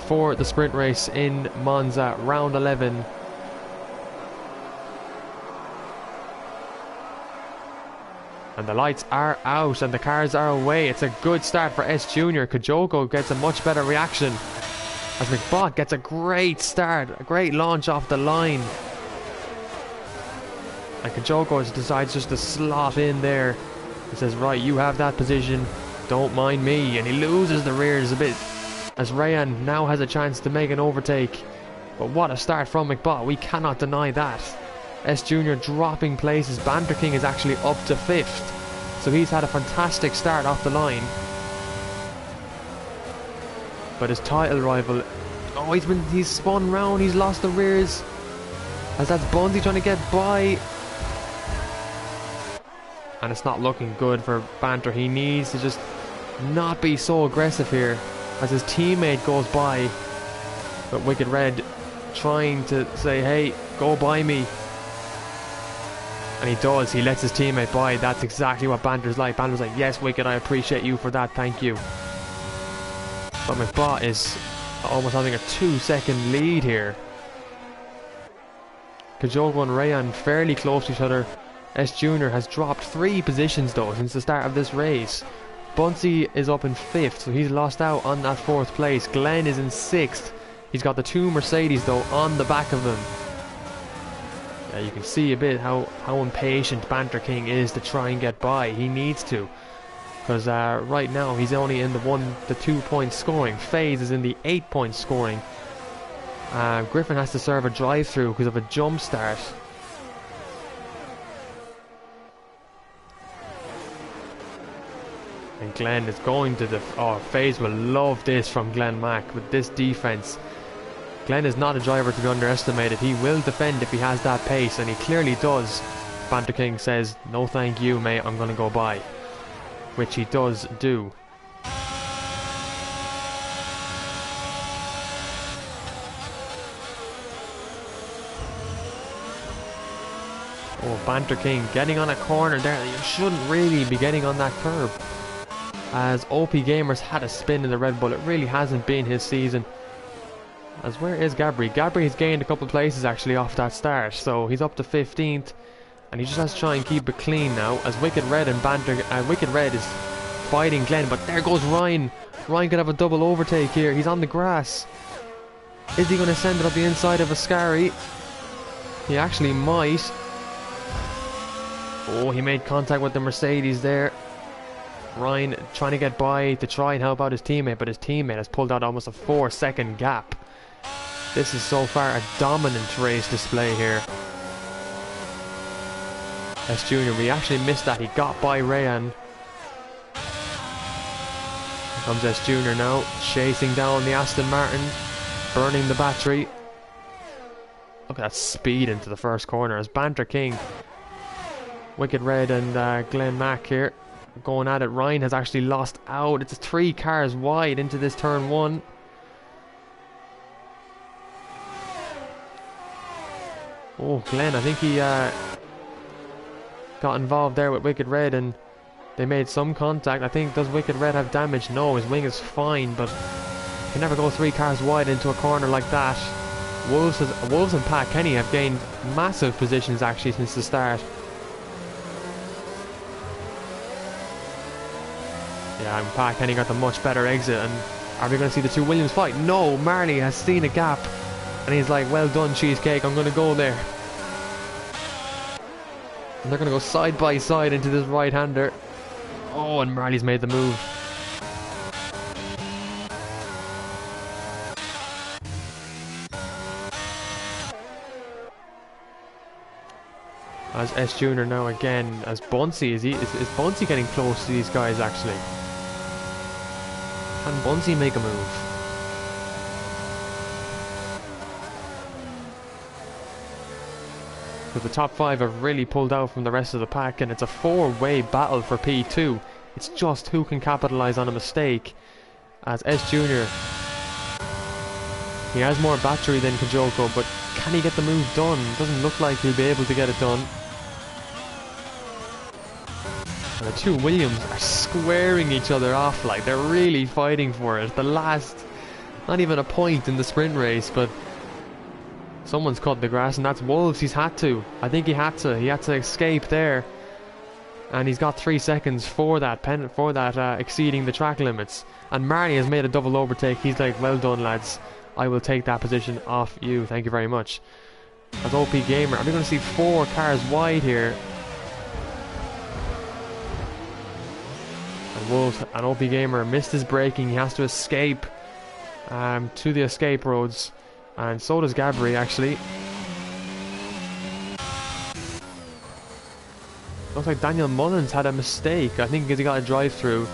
for the sprint race in Monza, round 11. And the lights are out and the cars are away. It's a good start for S Junior. Kajoko gets a much better reaction, as McBot gets a great start, a great launch off the line. And Kajoko decides just to slot in there. He says, right, you have that position, don't mind me. And he loses the rears a bit, as Rayan now has a chance to make an overtake. But what a start from McBot, we cannot deny that. S Junior dropping places. Banter King is actually up to 5th. So he's had a fantastic start off the line. But his title rival, oh, he's spun round, he's lost the rears, as that's Bunzy trying to get by. And it's not looking good for Banter. He needs to just not be so aggressive here, as his teammate goes by. But Wicked Red trying to say, hey, go by me. And he does, he lets his teammate by. That's exactly what Banter's like. Banter's like, yes, Wicked, I appreciate you for that, thank you. But McBot is almost having a 2-second lead here. Kajoko and Rayan fairly close to each other. S Junior has dropped 3 positions though since the start of this race. Bunsey is up in 5th, so he's lost out on that 4th place. Glenn is in 6th. He's got the 2 Mercedes though on the back of him. Yeah, you can see a bit how impatient Banter King is to try and get by. He needs to, because right now he's only in the 2 point scoring. FaZe is in the 8 point scoring. Griffin has to serve a drive through because of a jump start. And Glenn is going to oh, FaZe will love this from Glenn Mack with this defense. Glenn is not a driver to be underestimated. He will defend if he has that pace, and he clearly does. Banter King says, no thank you mate, I'm going to go by. Which he does do. Oh, Banter King getting on a corner there. You shouldn't really be getting on that curb. As OP Gamers had a spin in the Red Bull, it really hasn't been his season. As where is Gabri? Gabri's gained a couple places actually off that start, so he's up to 15th, and he just has to try and keep it clean now. As Wicked Red and Wicked Red is fighting Glenn, but there goes Ryan. Ryan could have a double overtake here. He's on the grass. Is he going to send it up the inside of Ascari? He actually might. Oh, he made contact with the Mercedes there. Ryan trying to get by to try and help out his teammate, but his teammate has pulled out almost a 4-second gap. This is so far a dominant race display here. S Junior, we actually missed that. He got by Rayan. Here comes S Junior now, chasing down the Aston Martin, burning the battery. Look at that speed into the first corner as Banter King, Wicked Red and Glenn Mack here going at it. Ryan has actually lost out. It's 3 cars wide into this turn 1. Oh, Glenn, I think he got involved there with Wicked Red and they made some contact. I think, does Wicked Red have damage? No, his wing is fine, but you can never go 3 cars wide into a corner like that. Wolves and Pat Kenny have gained massive positions actually since the start. Yeah, and Pat Kenny got the much better exit, and are we going to see the 2 Williams fight? No, Marley has seen a gap and he's like, well done Cheesecake, I'm going to go there. And they're going to go side by side into this right-hander. Oh, and Marley's made the move. As S Junior now again, as Bunsey, is Bunsey getting close to these guys actually? Can Bunsey make a move? But the top 5 have really pulled out from the rest of the pack, and it's a 4-way battle for P2. It's just who can capitalise on a mistake. As S Junior, he has more battery than Kajoko, but can he get the move done? Doesn't look like he'll be able to get it done. And the 2 Williams are squaring each other off, like they're really fighting for it. The last, not even a point in the sprint race, but someone's cut the grass, and that's Wolves. He's had to. I think he had to escape there, and he's got 3 seconds for that exceeding the track limits. And Marley has made a double overtake. He's like, well done lads, I will take that position off you, thank you very much. As OP Gamer, are we going to see 4 cars wide here? And Wolves and OP Gamer missed his braking. He has to escape to the escape roads. And so does Gabri actually. Looks like Daniel Mullins had a mistake, I think, because he got a drive through.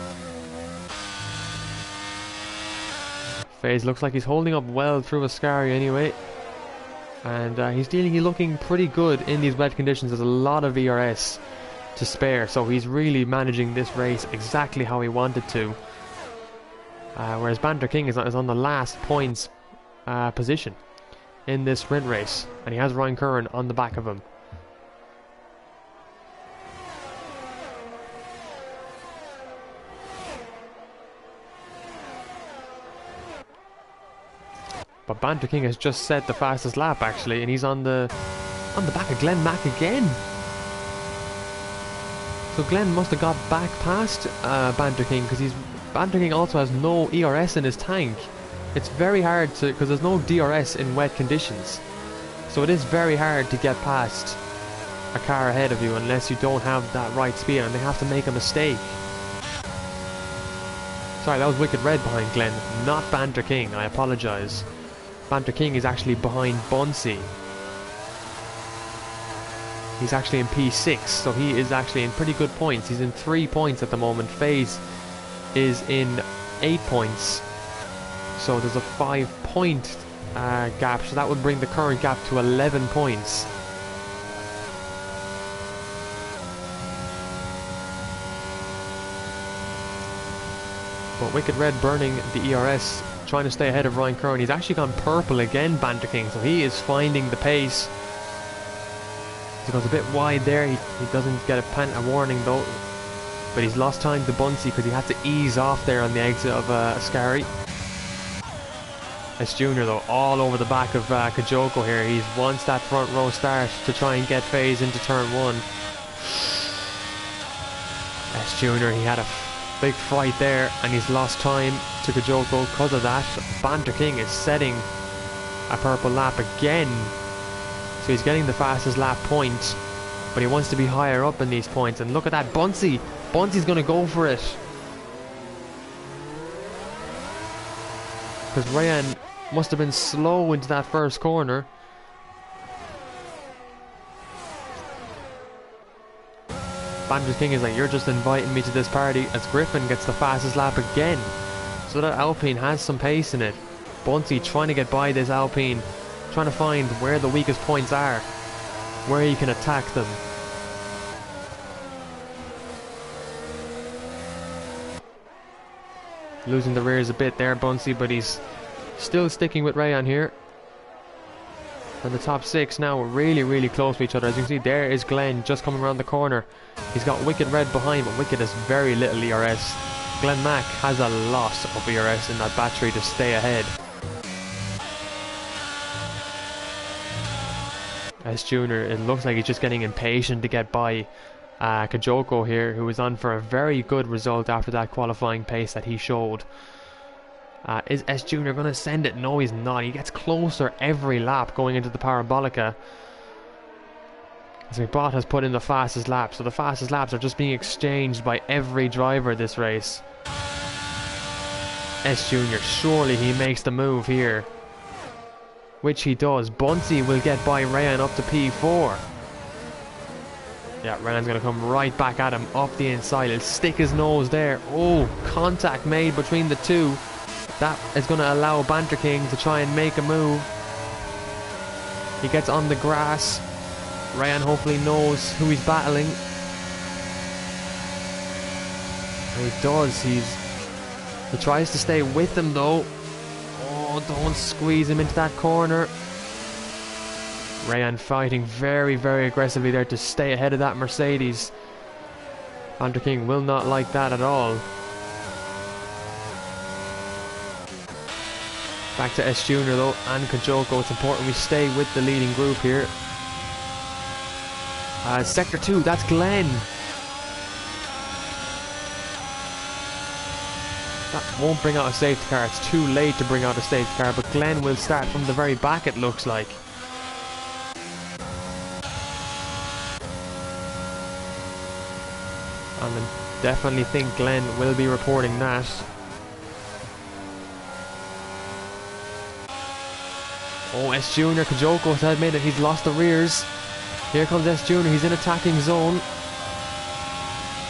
FaZe looks like he's holding up well through Ascari anyway. And he's looking pretty good in these wet conditions. There's a lot of ERS to spare, so he's really managing this race exactly how he wanted to. Whereas Banter King is on the last points position in this sprint race, and he has Ryan Curran on the back of him. But Banter King has just set the fastest lap actually, and he's on the back of Glenn Mack again. So Glenn must have got back past Banter King, because Banter King also has no ERS in his tank. It's very hard to, because there's no DRS in wet conditions, so it is very hard to get past a car ahead of you unless you don't have that right speed, and they have to make a mistake. Sorry, that was Wicked Red behind Glenn, not Banter King, I apologise. Banter King is actually behind Bunsey. He's actually in P6, so he is actually in pretty good points. He's in 3 points at the moment. FaZe is in 8 points. So there's a 5-point gap, so that would bring the current gap to 11 points. But Wicked Red burning the ERS, trying to stay ahead of Ryan Kerr. He's actually gone purple again, Banter King, so he is finding the pace. He goes a bit wide there. He doesn't get a warning though, but he's lost time to Bunsey because he had to ease off there on the exit of Ascari. S Junior though all over the back of Kajoko here. He wants that front row start to try and get phase into turn 1. S Junior, he had a big fight there and he's lost time to Kajoko because of that. Banter King is setting a purple lap again, so he's getting the fastest lap point, but he wants to be higher up in these points. And look at that, Bunsey's going to go for it, because Ryan must have been slow into that first corner. Banter King is like, you're just inviting me to this party, as Griffin gets the fastest lap again. So that Alpine has some pace in it. Bunsey trying to get by this Alpine, trying to find where the weakest points are, where he can attack them. Losing the rears a bit there, Bunsey, but he's still sticking with Rayan here. And the top 6 now are really close to each other. As you can see, there is Glenn just coming around the corner. He's got Wicked Red behind, but Wicked has very little ERS. Glenn Mack has a lot of ERS in that battery to stay ahead. S Junior, it looks like he's just getting impatient to get by Kajoko here, who was on for a very good result after that qualifying pace that he showed. Is S Junior going to send it? No, he's not. He gets closer every lap going into the Parabolica. As McBot has put in the fastest lap, so the fastest laps are just being exchanged by every driver this race. S Junior, surely he makes the move here, which he does. Bunsey will get by Rayan up to P4. Yeah, Rayan's going to come right back at him up the inside. He'll stick his nose there. Oh, contact made between the two. That is going to allow Banter King to try and make a move. He gets on the grass. Rayan hopefully knows who he's battling. And he does. He tries to stay with him though. Oh, don't squeeze him into that corner. Rayan fighting very aggressively there to stay ahead of that Mercedes. Banter King will not like that at all. Back to S Junior though, and Kajoko. It's important we stay with the leading group here. Sector 2, that's Glenn. That won't bring out a safety car. It's too late to bring out a safety car, but Glenn will start from the very back, it looks like. And I definitely think Glenn will be reporting that. Oh, S Junior, Kajoko has admitted he's lost the rears. Here comes S Junior, he's in attacking zone.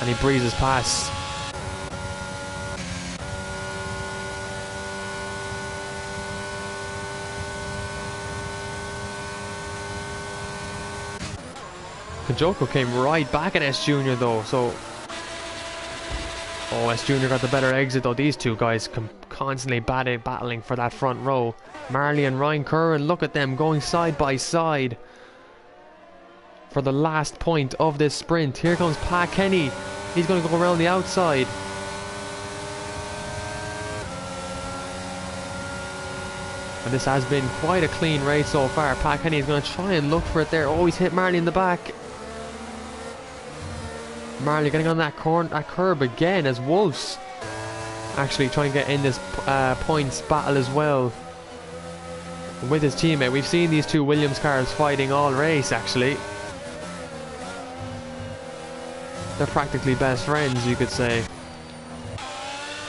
And he breezes past. Kajoko came right back at S Junior though, so... Oh, S Junior got the better exit though. These two guys constantly battling for that front row. Marley and Ryan Curran, look at them going side by side for the last point of this sprint. Here comes Pat Kenny. He's going to go around the outside. And this has been quite a clean race so far. Pat Kenny is going to try and look for it there. Oh, he's hit Marley in the back. Marley getting on that curb again as Wolves actually trying to get in this points battle as well with his teammate. We've seen these two Williams cars fighting all race actually. They're practically best friends, you could say.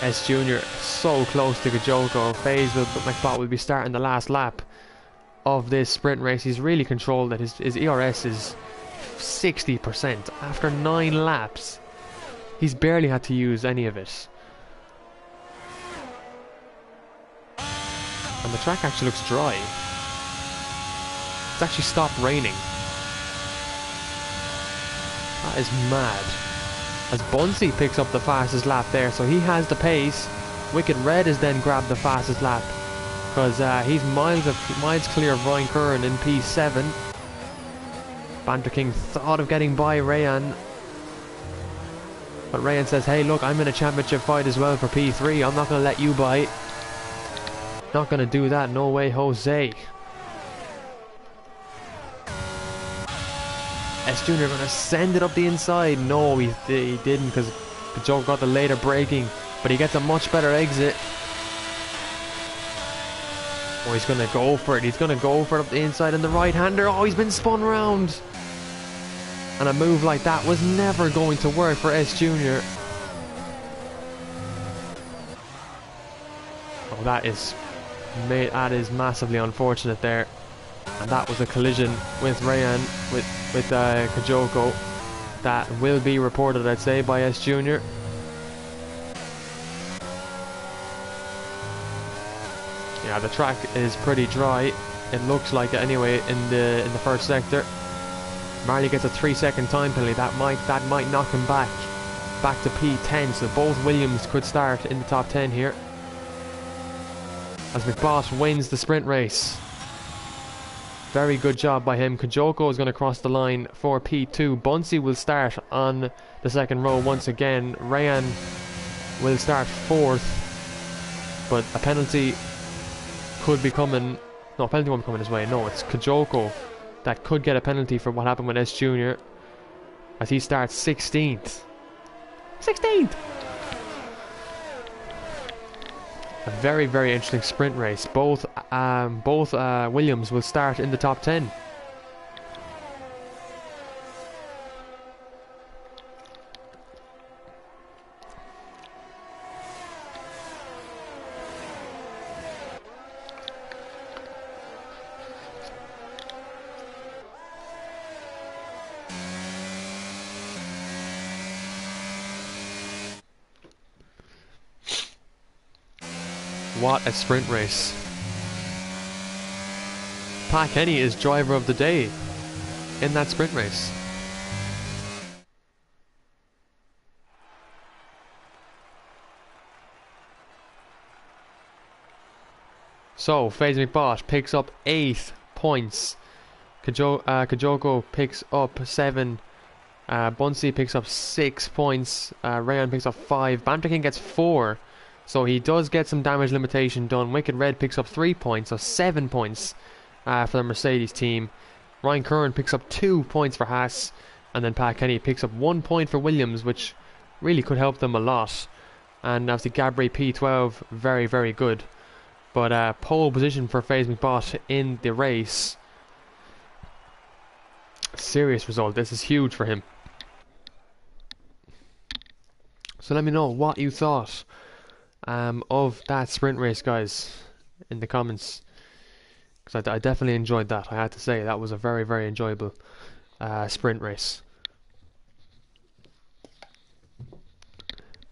S Junior so close to Kajoko. FaZe with McBot will be starting the last lap of this sprint race. He's really controlled it. His ERS is 60% after 9 laps. He's barely had to use any of it. And the track actually looks dry. It's actually stopped raining. That is mad. As Bunsey picks up the fastest lap there, so he has the pace. Wicked Red has then grabbed the fastest lap, because he's miles clear of Ryan Curran in P7. Banter King thought of getting by Rayan, but Rayan says, hey look, I'm in a championship fight as well for P3, I'm not going to let you by. Not going to do that, no way Jose. S Junior going to send it up the inside. No, he didn't, because Joe got the later braking, but he gets a much better exit. Oh, he's going to go for it. He's going to go for it up the inside, and the right-hander. Oh, he's been spun round. And a move like that was never going to work for S Junior. Oh, that is massively unfortunate there. And that was a collision with Rayan, with Kajoko, that will be reported, I'd say, by S Junior. Yeah, the track is pretty dry. It looks like it anyway in the first sector. Marley gets a 3-second time penalty. That might knock him back to P10. So both Williams could start in the top 10 here, as McBoss wins the sprint race. Very good job by him. Kajoko is going to cross the line for P2. Bunsey will start on the second row once again. Rayan will start fourth, but a penalty could be coming. No, a penalty won't be coming his way. No, it's Kajoko that could get a penalty for what happened with S Junior, as he starts 16th. 16th! A very, very interesting sprint race. Both Williams will start in the top 10. What a sprint race. Pat Kenny is driver of the day in that sprint race. So, FaZe McBot picks up 8 points. Kajoko picks up 7. Bunsey picks up 6 points. Rayan picks up 5. Banter King gets 4. So he does get some damage limitation done. Wicked Red picks up 3 points, so 7 points for the Mercedes team. Ryan Curran picks up 2 points for Haas, and then Pat Kenny picks up 1 point for Williams, which really could help them a lot. And obviously Gabri P12, very, very good. But pole position for FaZe McBot in the race. Serious result. This is huge for him. So let me know what you thought of that sprint race, guys, in the comments, because I definitely enjoyed that. I had to say that was a very, very enjoyable sprint race.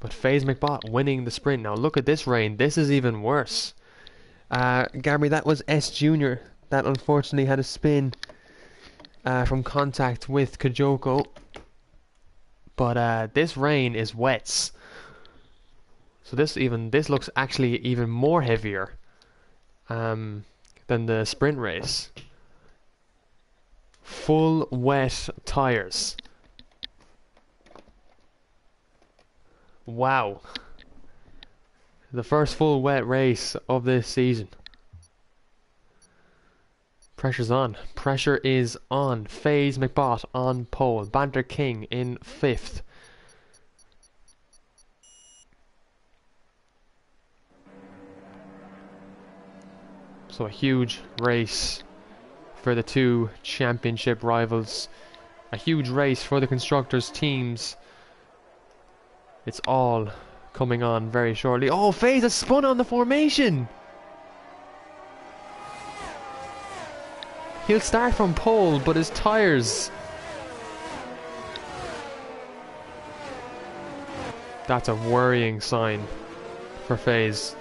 But FaZe McBot winning the sprint. Now look at this rain. This is even worse. Gabby, that was S Junior that unfortunately had a spin from contact with Kajoko. But this rain is wets. So this looks actually even more heavier than the sprint race. Full wet tires. Wow. The first full wet race of this season. Pressure's on. Pressure is on. FaZe McBot on pole. Banter King in 5th. So a huge race for the two championship rivals. A huge race for the constructors teams. It's all coming on very shortly. Oh, FaZe has spun on the formation! He'll start from pole, but his tyres... That's a worrying sign for FaZe.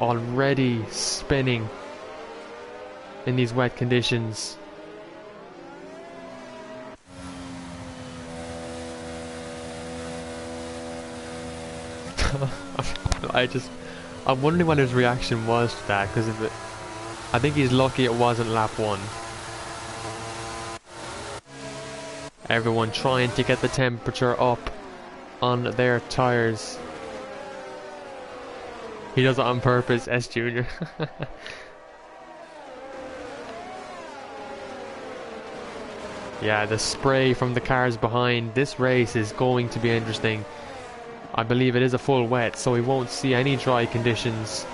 already spinning in these wet conditions. I'm wondering what his reaction was to that, because I think he's lucky it wasn't lap 1. Everyone trying to get the temperature up on their tires. He does it on purpose, S Junior. Yeah, the spray from the cars behind. This race is going to be interesting. I believe it is a full wet, so we won't see any dry conditions.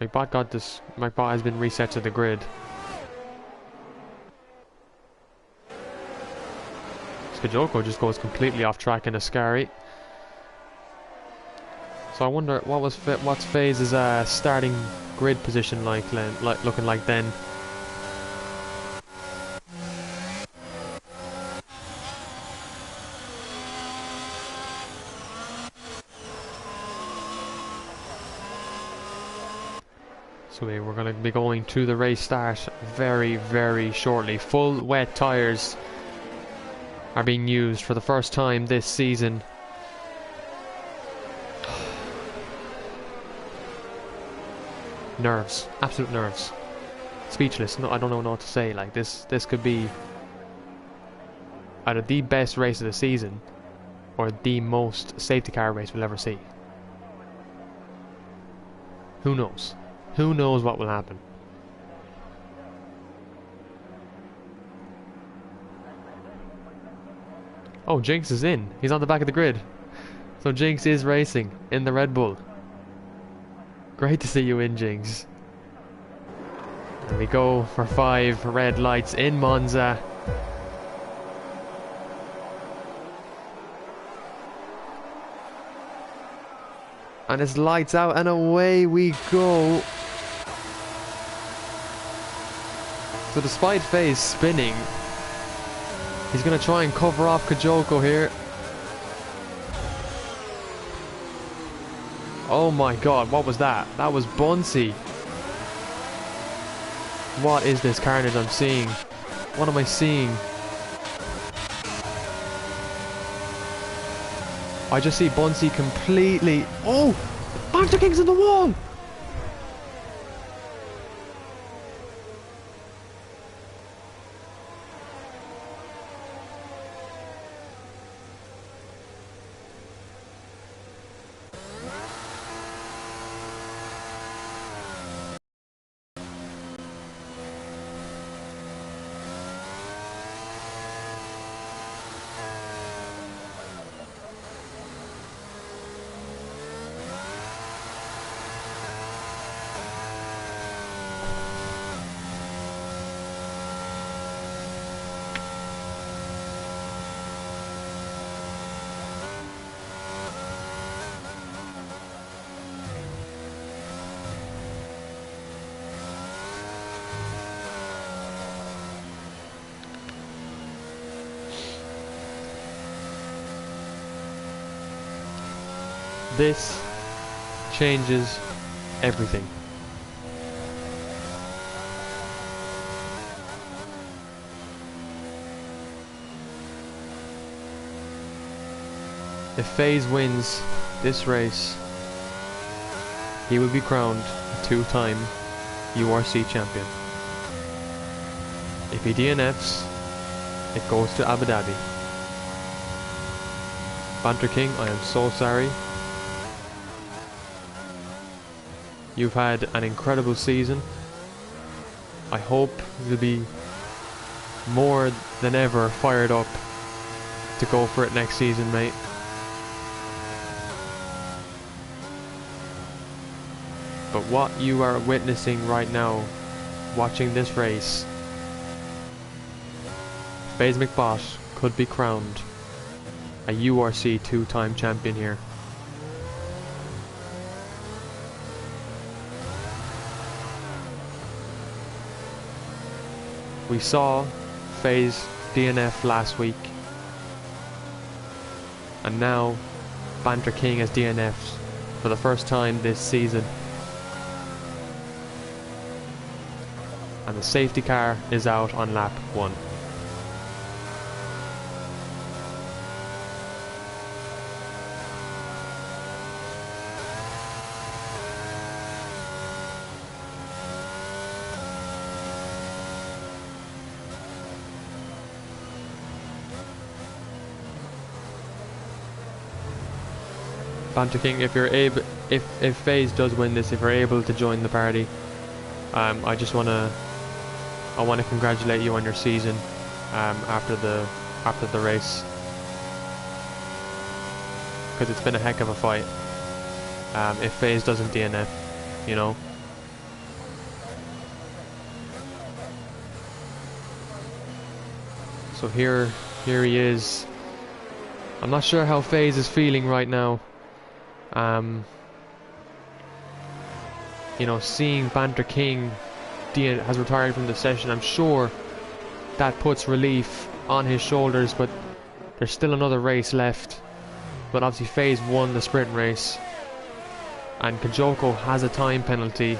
My bot has been reset to the grid. Skajoko just goes completely off track in Ascari. So I wonder what's FaZe's starting grid position looking like then. So we're going to be going to the race start very, very shortly. Full wet tyres are being used for the first time this season. Nerves, absolute nerves. Speechless. No, I don't know what to say. Like this could be either the best race of the season or the most safety car race we'll ever see. Who knows? Who knows what will happen? Oh, Jinx is in. He's on the back of the grid. So Jinx is racing in the Red Bull. Great to see you in, Jinx. There we go for 5 red lights in Monza. And it's lights out and away we go. So despite FaZe spinning, he's going to try and cover off Kajoko here. Oh my god, what was that? That was Bunsey. What is this carnage I'm seeing? What am I seeing? I just see Bunsey completely... Oh! Banter King's in the wall! This changes everything. If FaZe wins this race, he will be crowned a 2-time URC champion. If he DNFs, it goes to Abu Dhabi. Banter King, I am so sorry. You've had an incredible season. I hope you'll be more than ever fired up to go for it next season, mate. But what you are witnessing right now, watching this race, FaZe McBot could be crowned a URC 2-time champion here. We saw FaZe DNF last week, and now Banter King has DNF'd for the first time this season. And the safety car is out on lap 1. Banter King, if you're able, if FaZe does win this, if you're able to join the party, I want to congratulate you on your season after the race, because it's been a heck of a fight. If FaZe doesn't DNF, you know. So here he is. I'm not sure how FaZe is feeling right now. You know, seeing Banter King has retired from the session, I'm sure that puts relief on his shoulders, but there's still another race left. But obviously FaZe won the sprint race, and Kajoko has a time penalty.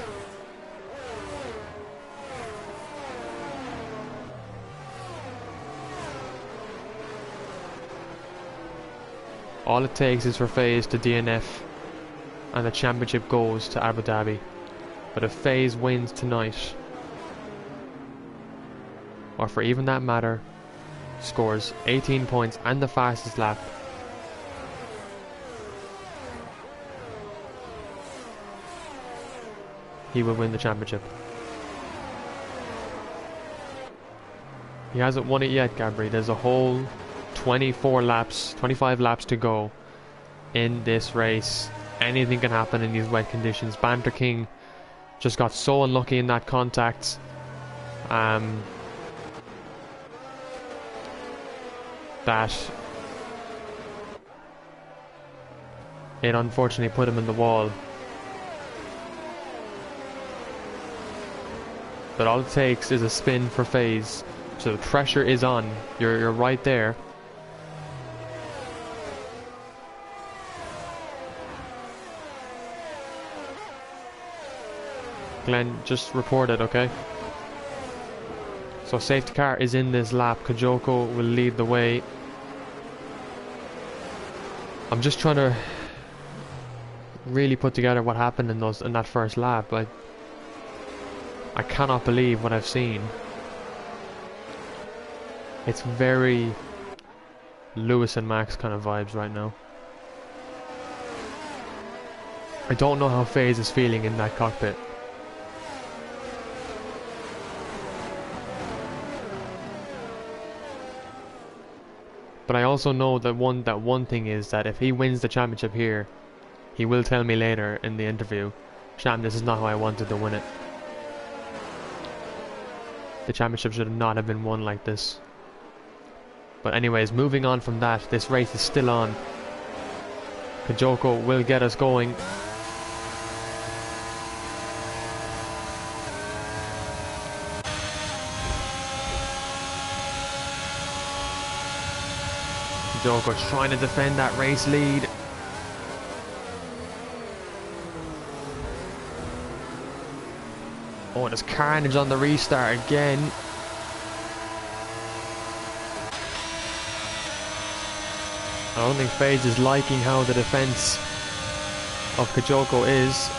All it takes is for FaZe to DNF and the championship goes to Abu Dhabi. But if FaZe wins tonight, or for even that matter, scores 18 points and the fastest lap, he will win the championship. He hasn't won it yet, Gabri. There's a whole 25 laps to go in this race. Anything can happen in these wet conditions. Banter King just got so unlucky in that contact. That it unfortunately put him in the wall. But all it takes is a spin for FaZe. So the pressure is on. You're right there. Glenn, just report it, okay? So safety car is in this lap. Kajoko will lead the way. I'm just trying to really put together what happened in that first lap. I cannot believe what I've seen. It's very Lewis and Max kind of vibes right now. I don't know how FaZe is feeling in that cockpit. But I also know that one thing is that if he wins the championship here, he will tell me later in the interview, Sham, this is not how I wanted to win it. The championship should not have been won like this. But anyways, moving on from that, this race is still on. Kajoko will get us going. Kajoko trying to defend that race lead. Oh, there's carnage on the restart again. I don't think FaZe is liking how the defense of Kajoko is.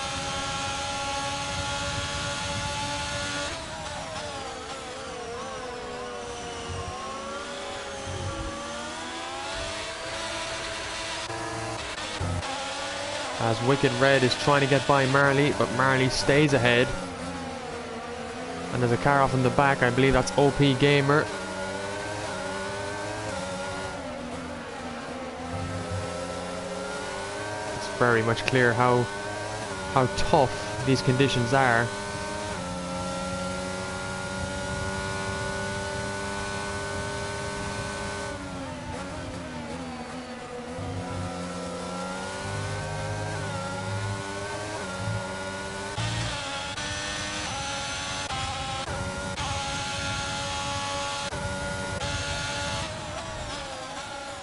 As Wicked Red is trying to get by Marley, but Marley stays ahead. And there's a car off in the back, I believe that's OP Gamer. It's very much clear how tough these conditions are.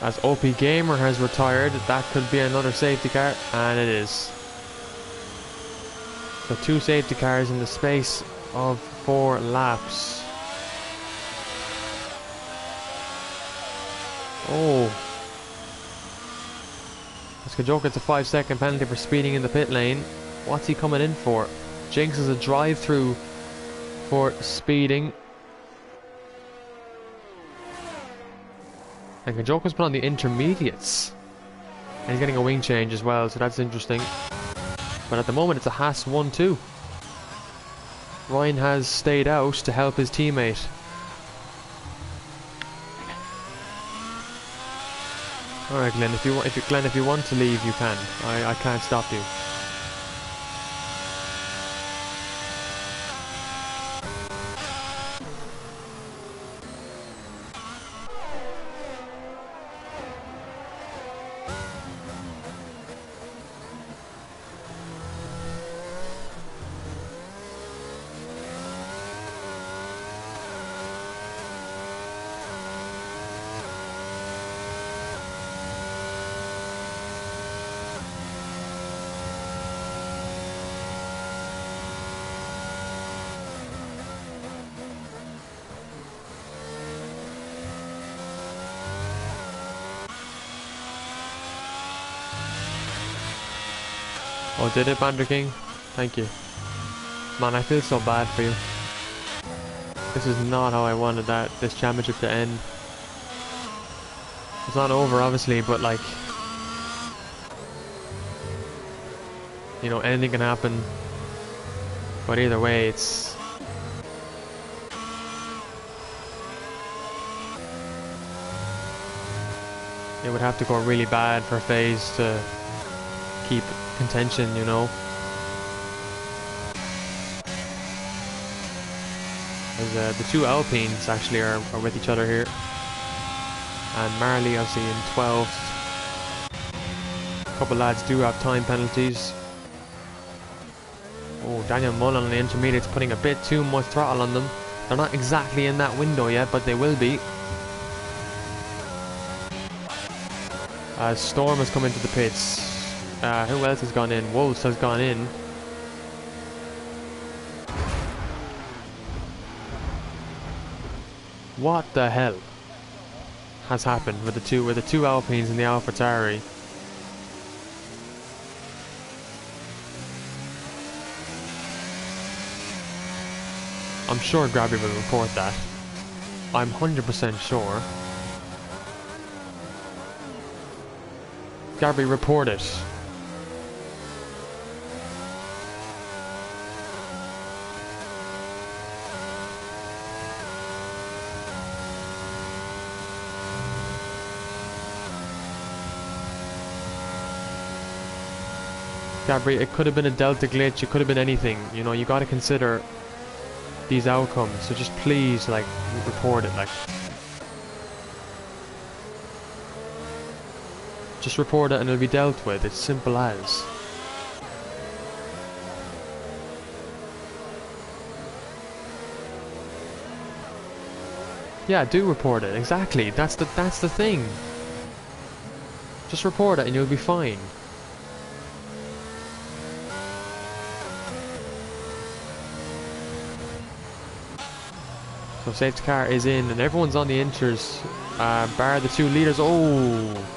As OP Gamer has retired, that could be another safety car, and it is. So 2 safety cars in the space of 4 laps. Oh. Kajoka gets a 5-second penalty for speeding in the pit lane. What's he coming in for? Jinx is a drive-through for speeding. And Kajoka's put on the intermediates. And he's getting a wing change as well, so that's interesting. But at the moment it's a Haas 1-2. Ryan has stayed out to help his teammate. Alright Glenn, if you want to leave you can. I can't stop you. Oh, did it, Banter King? Thank you. Man, I feel so bad for you. This is not how I wanted this championship to end. It's not over, obviously, but like, you know, anything can happen. But either way, it would have to go really bad for FaZe to keep contention, you know. As the 2 Alpines actually are with each other here. And Marley obviously in 12th. A couple lads do have time penalties. Oh, Daniel Mullen on the intermediates putting a bit too much throttle on them. They're not exactly in that window yet, but they will be. As Storm has come into the pits. Who else has gone in? Wolves has gone in. What the hell has happened with the two Alpines in the AlphaTauri? I'm sure Grabby will report that. I'm 100% sure. Gabby, report it. Gabby, it could have been a Delta glitch, it could have been anything. You know, you gotta consider these outcomes, so just please, like, report it, like. Just report it and it'll be dealt with, it's simple as. Yeah, do report it, exactly, that's the thing. Just report it and you'll be fine. So safety car is in and everyone's on the inters, bar the 2 leaders. Oh!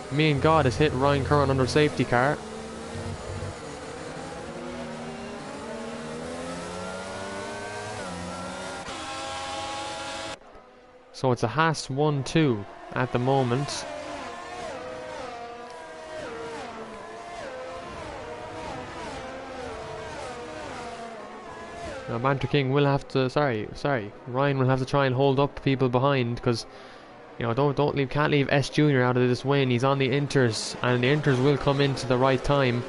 Me and God has hit Ryan Curran under safety car. So it's a Haas 1-2 at the moment. Now Banter King will have to, sorry, Ryan will have to try and hold up people behind, because, you know, can't leave S Junior out of this win. He's on the inters, and the inters will come into the right time.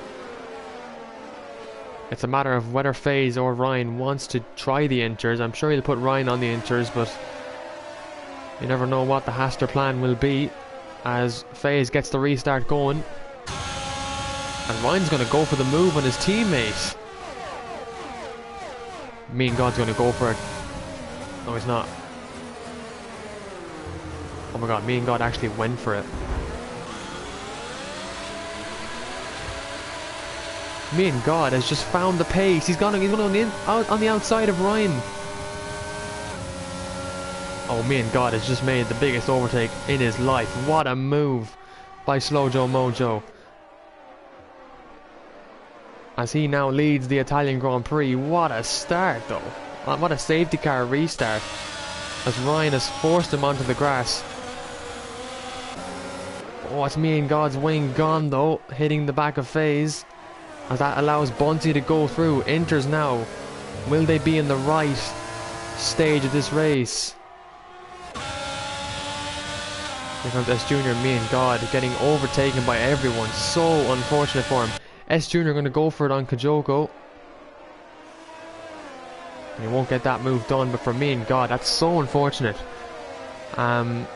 It's a matter of whether FaZe or Ryan wants to try the inters. I'm sure he'll put Ryan on the inters, but you never know what the Haster plan will be as FaZe gets the restart going. And Ryan's going to go for the move on his teammate. Me and God's going to go for it. No, he's not. Oh my god, me and God actually went for it. Me and God has just found the pace. He's gone on the outside of Ryan. Oh, me and God has just made the biggest overtake in his life. What a move by Slow Joe Mojo. As he now leads the Italian Grand Prix. What a start though. What a safety car restart. As Ryan has forced him onto the grass. Oh, it's me and God's wing gone though. Hitting the back of FaZe. As that allows Bunty to go through. Enters now. Will they be in the right stage of this race? Here comes S Jr. Me and God getting overtaken by everyone. So unfortunate for him. S Jr. going to go for it on Kajoko. And he won't get that move done, but for me and God, that's so unfortunate. That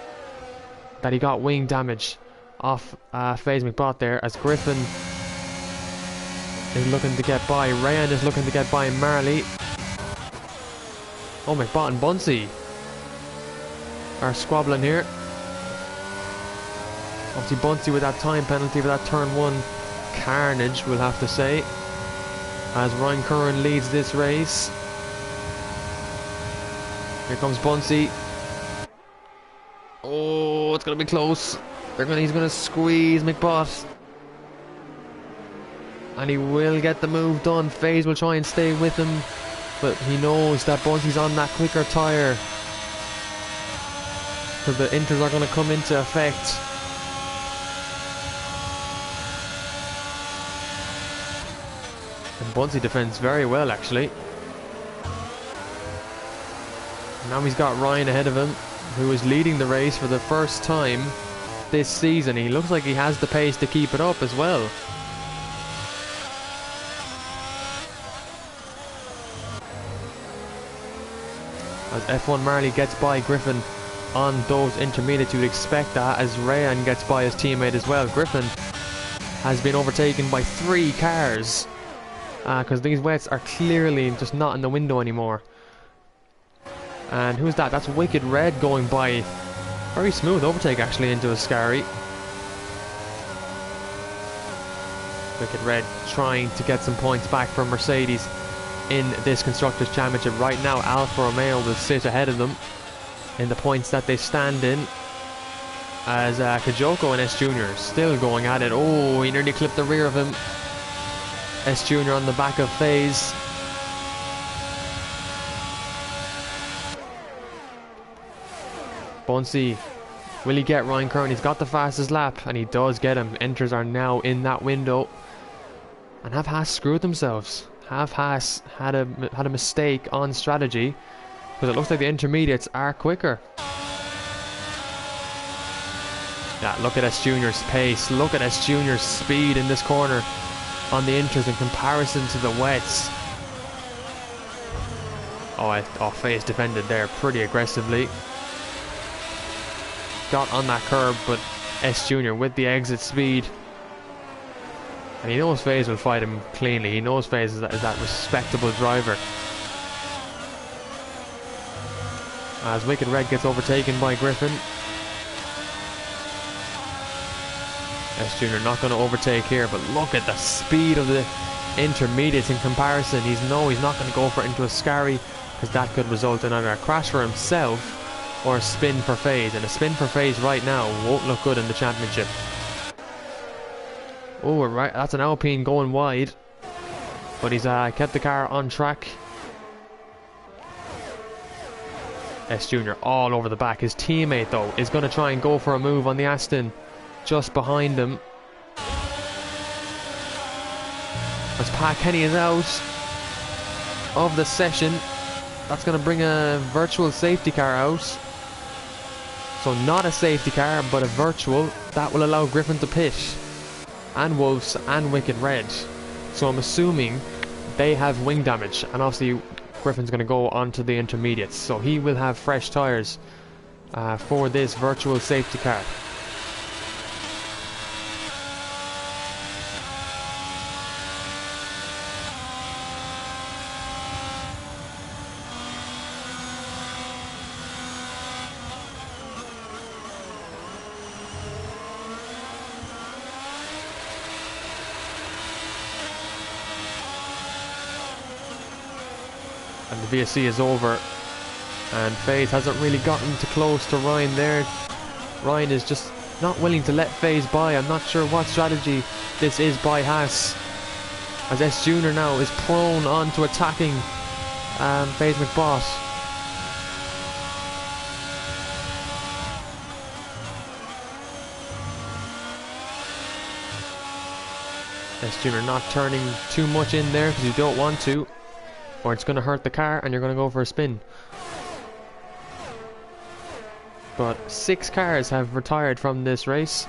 he got wing damage off FaZe McBot there, as Griffin is looking to get by. Rayan is looking to get by Marley. Oh, McBot and Bunsey are squabbling here. Obviously Bunsey with that time penalty for that turn 1 carnage, we'll have to say, as Ryan Curran leads this race. Here comes Bunsey. Oh, it's going to be close. He's going to squeeze McBot. And he will get the move done. FaZe will try and stay with him, but he knows that Bunsey's on that quicker tyre. So the inters are going to come into effect. And Bunsey defends very well, actually. Now he's got Ryan ahead of him, who is leading the race for the first time this season. He looks like he has the pace to keep it up as well. As F1 Marley gets by Griffin on those intermediates, you would expect that, as Rayan gets by his teammate as well. Griffin has been overtaken by 3 cars, because these wets are clearly just not in the window anymore. And who's that? That's Wicked Red going by. Very smooth overtake actually into Ascari. Wicked Red trying to get some points back from Mercedes in this Constructors' Championship. Right now Alfa Romeo will sit ahead of them in the points that they stand in, as Kajoko and S Jr. still going at it. Oh, he nearly clipped the rear of him. S Jr. on the back of FaZe. Bunsey, will he get Ryan Curran? He's got the fastest lap, and he does get him. Enters are now in that window, and have Haas screwed themselves. Have Haas had a mistake on strategy, because it looks like the intermediates are quicker. Yeah, look at S Jr.'s pace. Look at S Jr.'s speed in this corner on the inters in comparison to the wets. Oh, FaZe defended there pretty aggressively. Got on that curb, but S Jr. with the exit speed. And he knows FaZe will fight him cleanly. He knows FaZe is that respectable driver. As Wicked Red gets overtaken by Griffin. S Jr. not going to overtake here, but look at the speed of the intermediates in comparison. He's not going to go for it into Ascari, because that could result in either a crash for himself or a spin for FaZe, and a spin for FaZe right now won't look good in the championship. Oh, right, that's an Alpine going wide, but he's kept the car on track. S Jr. all over the back. His teammate though is going to try and go for a move on the Aston just behind him. As Pat Kenny is out of the session, that's going to bring a virtual safety car out. So not a safety car, but a virtual. That will allow Griffin to pit. And Wolves and Wicked Red. So I'm assuming they have wing damage. And obviously Griffin's going to go onto the intermediates. So he will have fresh tyres for this virtual safety car. VSC is over, and FaZe hasn't really gotten too close to Ryan there. Ryan is just not willing to let FaZe by. I'm not sure what strategy this is by Haas, as S Junior now is prone on to attacking FaZe McBoss. S Junior not turning too much in there because you don't want to, or it's going to hurt the car and you're going to go for a spin. But 6 cars have retired from this race.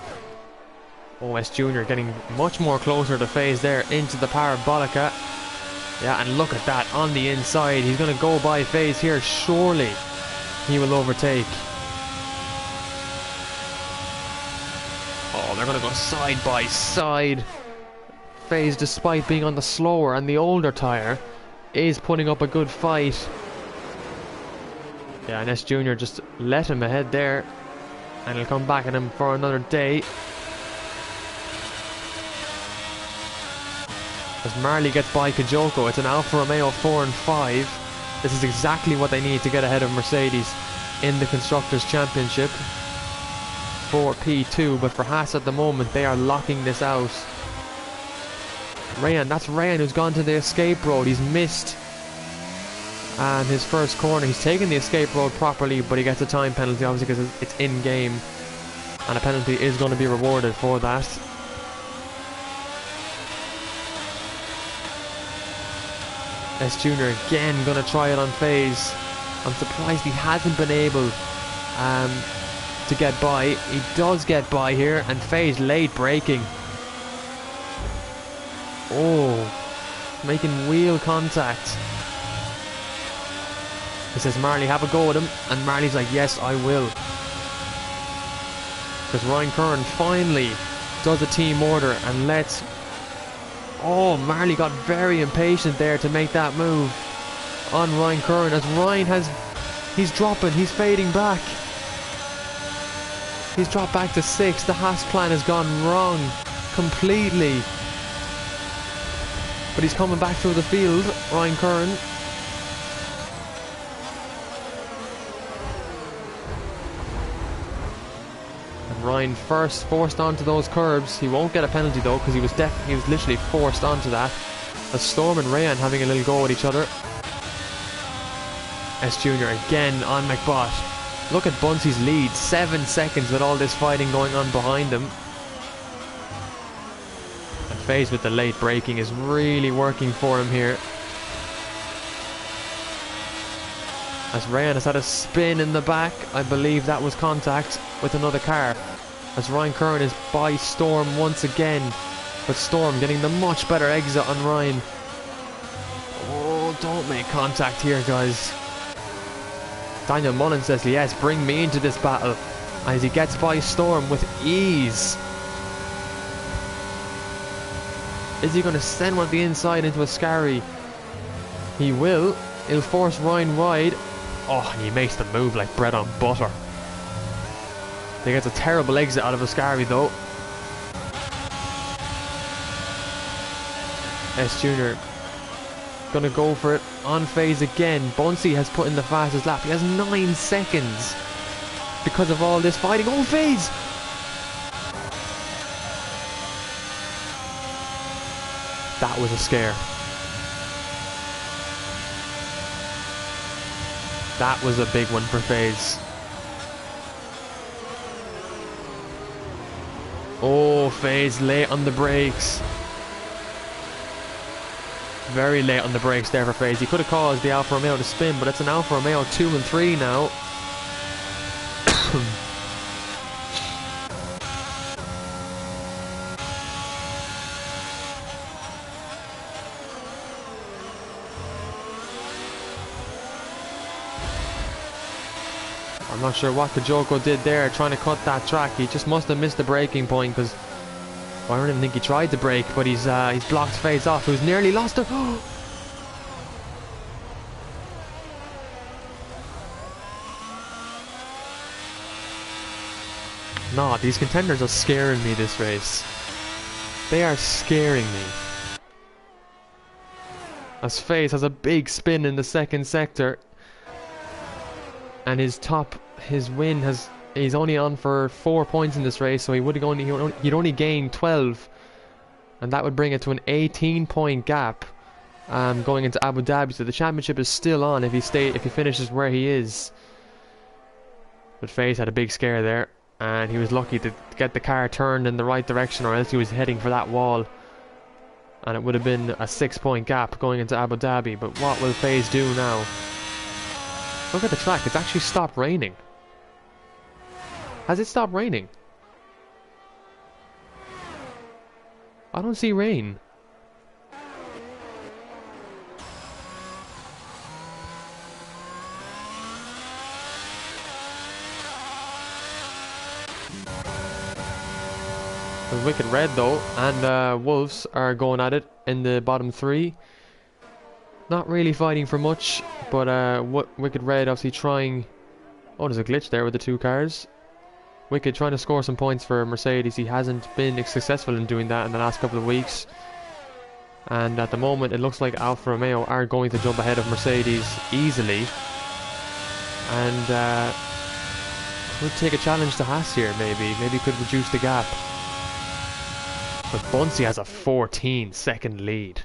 S Junior getting much more closer to FaZe there into the Parabolica. Yeah, and look at that on the inside. He's going to go by FaZe here. Surely he will overtake. Oh, they're going to go side by side. FaZe, despite being on the slower and the older tyre, is putting up a good fight. Yeah, and S Junior just let him ahead there, and he'll come back at him for another day. As Marley gets by Kajoko, it's an Alfa Romeo 4 and 5. This is exactly what they need to get ahead of Mercedes in the Constructors' Championship for P2, but for Haas at the moment, they are locking this out. Rayan, that's Rayan who's gone to the escape road. He's missed his first corner. He's taken the escape road properly, but he gets a time penalty obviously because it's in game, and a penalty is going to be rewarded for that. S Junior again going to try it on FaZe. I'm surprised he hasn't been able to get by. He does get by here, and FaZe late braking. Oh, making wheel contact. He says, Marley, have a go at him. And Marley's like, yes, I will. Because Ryan Curran finally does a team order and lets... Oh, Marley got very impatient there to make that move on Ryan Curran, as Ryan has... He's dropping, he's fading back. He's dropped back to 6. The Haas plan has gone wrong completely. But he's coming back through the field, Ryan Curran. And Ryan first forced onto those curbs. He won't get a penalty though, because he was literally forced onto that. As Storm and Rayan having a little go at each other. S Junior again on McBot. Look at Bunce's lead, 7 seconds with all this fighting going on behind him. FaZe with the late braking is really working for him here. As Rayan has had a spin in the back, I believe that was contact with another car. As Ryan Curran is by Storm once again, but Storm getting the much better exit on Ryan. Oh, don't make contact here, guys. Daniel Mullen says, yes, bring me into this battle. As he gets by Storm with ease. Is he going to send one at the inside into a Scary? He will. He'll force Ryan wide. Oh, and he makes the move like bread on butter. He gets a terrible exit out of a Scary though. S Junior gonna go for it on FaZe again. Buncey has put in the fastest lap. He has 9 seconds because of all this fighting. Oh, FaZe! That was a scare. That was a big one for FaZe. Oh, FaZe late on the brakes. Very late on the brakes there for FaZe. He could have caused the Alfa Romeo to spin, but it's an Alfa Romeo 2 and 3 now. I'm not sure what Kajoko did there, trying to cut that track. He just must have missed the braking point, because I don't even think he tried to brake, but he's blocked FaZe off, who's nearly lost it. Nah, these contenders are scaring me this race. They are scaring me. as FaZe has a big spin in the second sector, and his win he's only on for 4 points in this race, so he'd only gain 12, and that would bring it to an 18-point gap going into Abu Dhabi. So the championship is still on if he finishes where he is. But FaZe had a big scare there, and he was lucky to get the car turned in the right direction, or else he was heading for that wall, and it would have been a 6-point gap going into Abu Dhabi. But what will FaZe do now? Look at the track, it's actually stopped raining. Has it stopped raining? I don't see rain. The Wicked Red though and Wolves are going at it in the bottom 3. Not really fighting for much, but Wicked Red obviously trying... Oh, there's a glitch there with the 2 cars. Wicked trying to score some points for Mercedes. He hasn't been successful in doing that in the last couple of weeks. And at the moment it looks like Alfa Romeo are going to jump ahead of Mercedes easily. And could take a challenge to Haas here maybe. Maybe could reduce the gap. But Bunsey has a 14-second lead.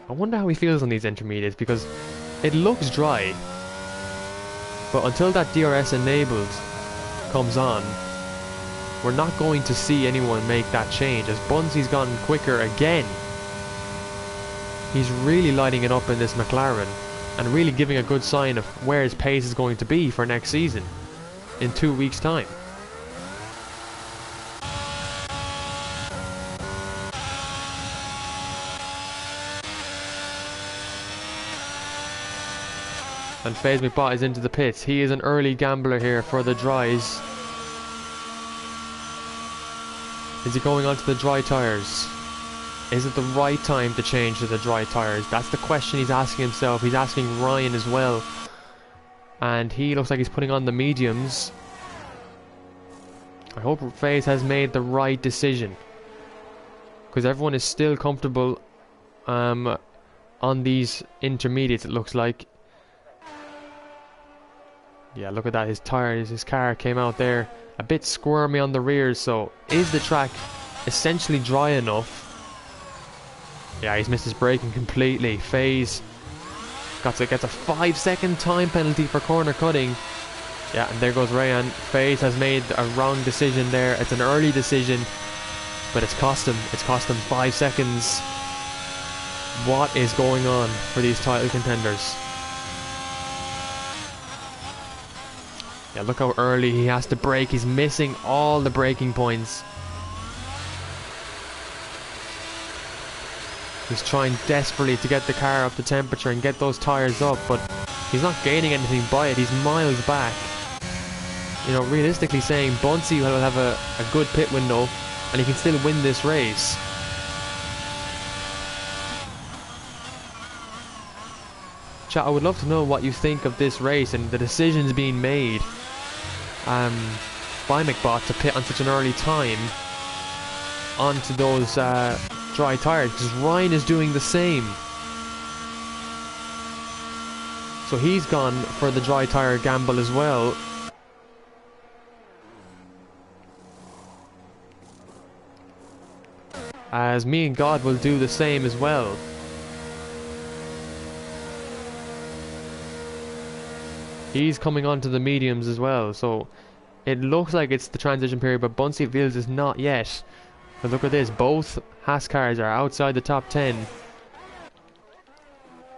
I wonder how he feels on these intermediates, because it looks dry. But until that DRS enabled comes on, we're not going to see anyone make that change, as Bunsey's gone quicker again. He's really lighting it up in this McLaren, and really giving a good sign of where his pace is going to be for next season, in 2 weeks' time. And FaZe McBot is into the pits. He is an early gambler here for the dries. Is he going onto the dry tyres? Is it the right time to change to the dry tyres? That's the question he's asking himself. He's asking Ryan as well. And he looks like he's putting on the mediums. I hope FaZe has made the right decision, because everyone is still comfortable on these intermediates, it looks like. Yeah, look at that, his tires, his car came out there a bit squirmy on the rears. So is the track essentially dry enough? Yeah, he's missed his braking completely. FaZe gets a 5-second time penalty for corner cutting. Yeah, and there goes Rayan. FaZe has made a wrong decision there. It's an early decision, but it's cost him 5 seconds. What is going on for these title contenders? Yeah, look how early he has to brake. He's missing all the braking points. He's trying desperately to get the car up to temperature and get those tyres up, but he's not gaining anything by it. He's miles back. You know, realistically saying, Bunsey will have a good pit window and he can still win this race. Chat, I would love to know what you think of this race and the decisions being made by McBot to pit on such an early time onto those dry tyres, because Ryan is doing the same. So he's gone for the dry tyre gamble as well. As me and God will do the same as well. He's coming onto the mediums as well, so it looks like it's the transition period, but Bunsey feels it's not yet. But look at this, both Haas cars are outside the top 10.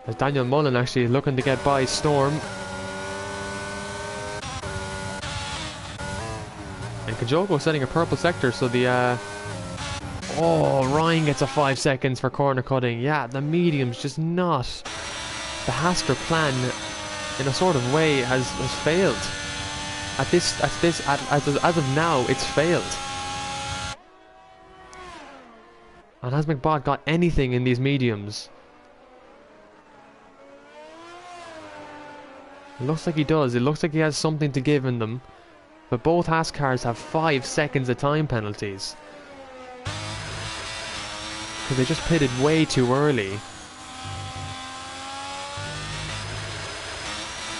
As Daniel Mullen actually is looking to get by Storm. And Kajoko setting a purple sector, so the oh, Ryan gets a 5 seconds for corner cutting. Yeah, the medium's just not. The Hasker plan in a sort of way has failed. As of now, it's failed. And has McBot got anything in these mediums? It looks like he does. It looks like he has something to give in them. But both Haas cars have 5 seconds of time penalties. because they just pitted way too early.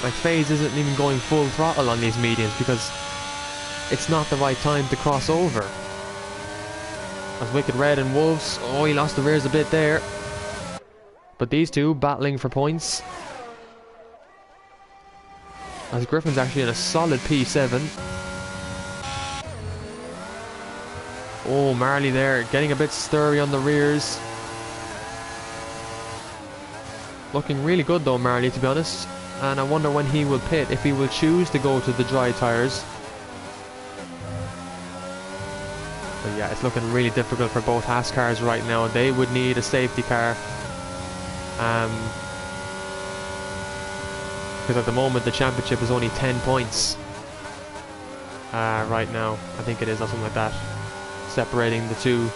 Like, FaZe isn't even going full throttle on these mediums because it's not the right time to cross over. As Wicked Red and Wolves, oh, he lost the rears a bit there. But these two battling for points. As Griffin's actually in a solid P7. Oh, Marley there, getting a bit stirry on the rears. Looking really good though, Marley, to be honest. And I wonder when he will pit, if he will choose to go to the dry tyres. But yeah, it's looking really difficult for both Haas cars right now. They would need a safety car. Because at the moment the championship is only 10 points. Right now, I think it is, or something like that. Separating the two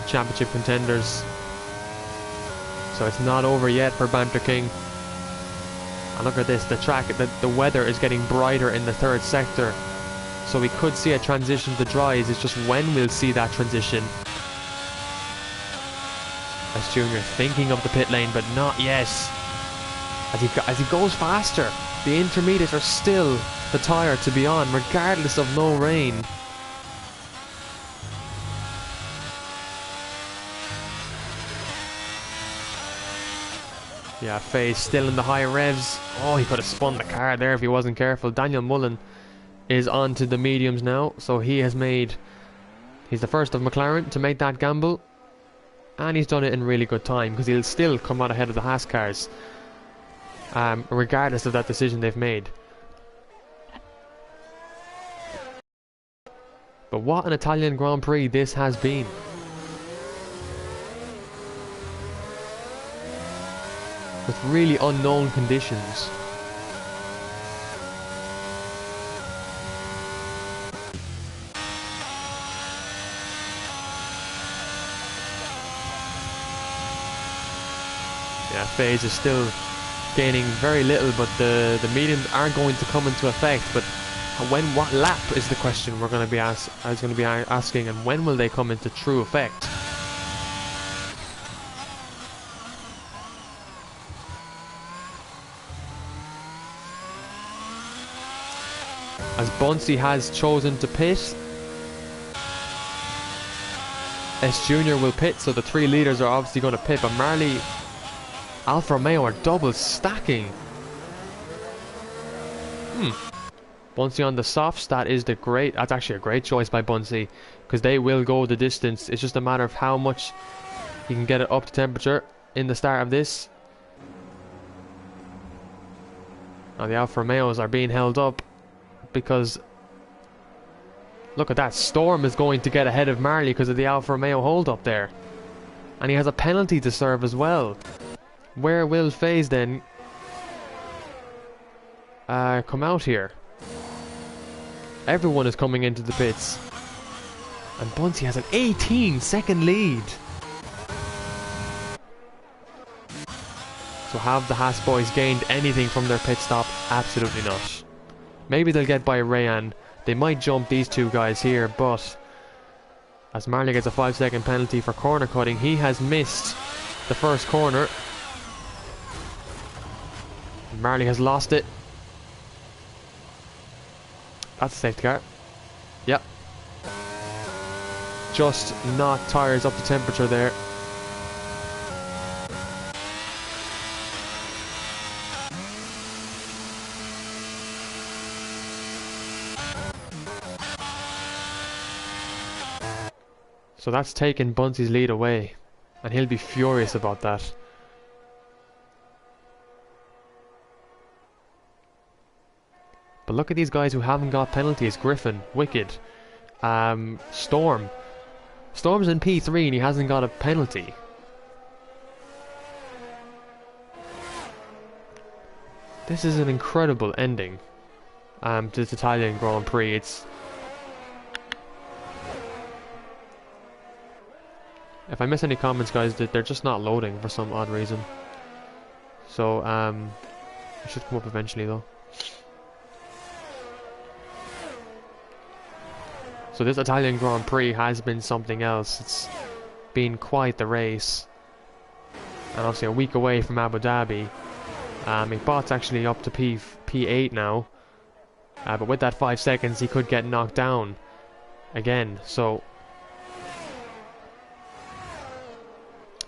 championship contenders. So it's not over yet for Banter King. And look at this, the track, the weather is getting brighter in the third sector. So we could see a transition to dries, it's just when we'll see that transition. As Junior thinking of the pit lane, but not yet. As he goes faster, the intermediates are still the tyre to be on, regardless of no rain. Yeah, FaZe still in the high revs. Oh, he could have spun the car there if he wasn't careful. Daniel Mullen is on to the mediums now, so he's the first of McLaren to make that gamble, and he's done it in really good time because he'll still come out ahead of the Haas cars, regardless of that decision they've made. But what an Italian Grand Prix this has been. With really unknown conditions. Yeah, FaZe is still gaining very little, but the mediums are going to come into effect. But what lap is the question we're going to be asking, and when will they come into true effect? As Bunsey has chosen to pit, S Junior will pit, so the three leaders are obviously going to pit, but Marley, Alfa Romeo are double stacking. Bunsey on the softs, that's actually a great choice by Bunsey, because they will go the distance. It's just a matter of how much he can get it up to temperature in the start of this. Now the Alfa Romeos are being held up, because look at that, Storm is going to get ahead of Marley because of the Alfa Romeo hold up there, and he has a penalty to serve as well. Where will FaZe then come out here? Everyone is coming into the pits, and Bunsey has an 18-second lead. So have the Haas boys gained anything from their pit stop? Absolutely not. Maybe they'll get by Rayan. They might jump these two guys here, but as Marley gets a 5-second penalty for corner cutting, he has missed the first corner. Marley has lost it. That's a safety car. Yep. Just not tyres up to temperature there. So that's taken Bunsey's lead away, and he'll be furious about that. But look at these guys who haven't got penalties. Griffin, Wicked, Storm. Storm's in P3 and he hasn't got a penalty. This is an incredible ending to this Italian Grand Prix. If I miss any comments, guys, they're just not loading for some odd reason. So, it should come up eventually, though. So this Italian Grand Prix has been something else. It's been quite the race. And obviously a week away from Abu Dhabi. McBot's actually up to P8 now. But with that 5 seconds, he could get knocked down again. So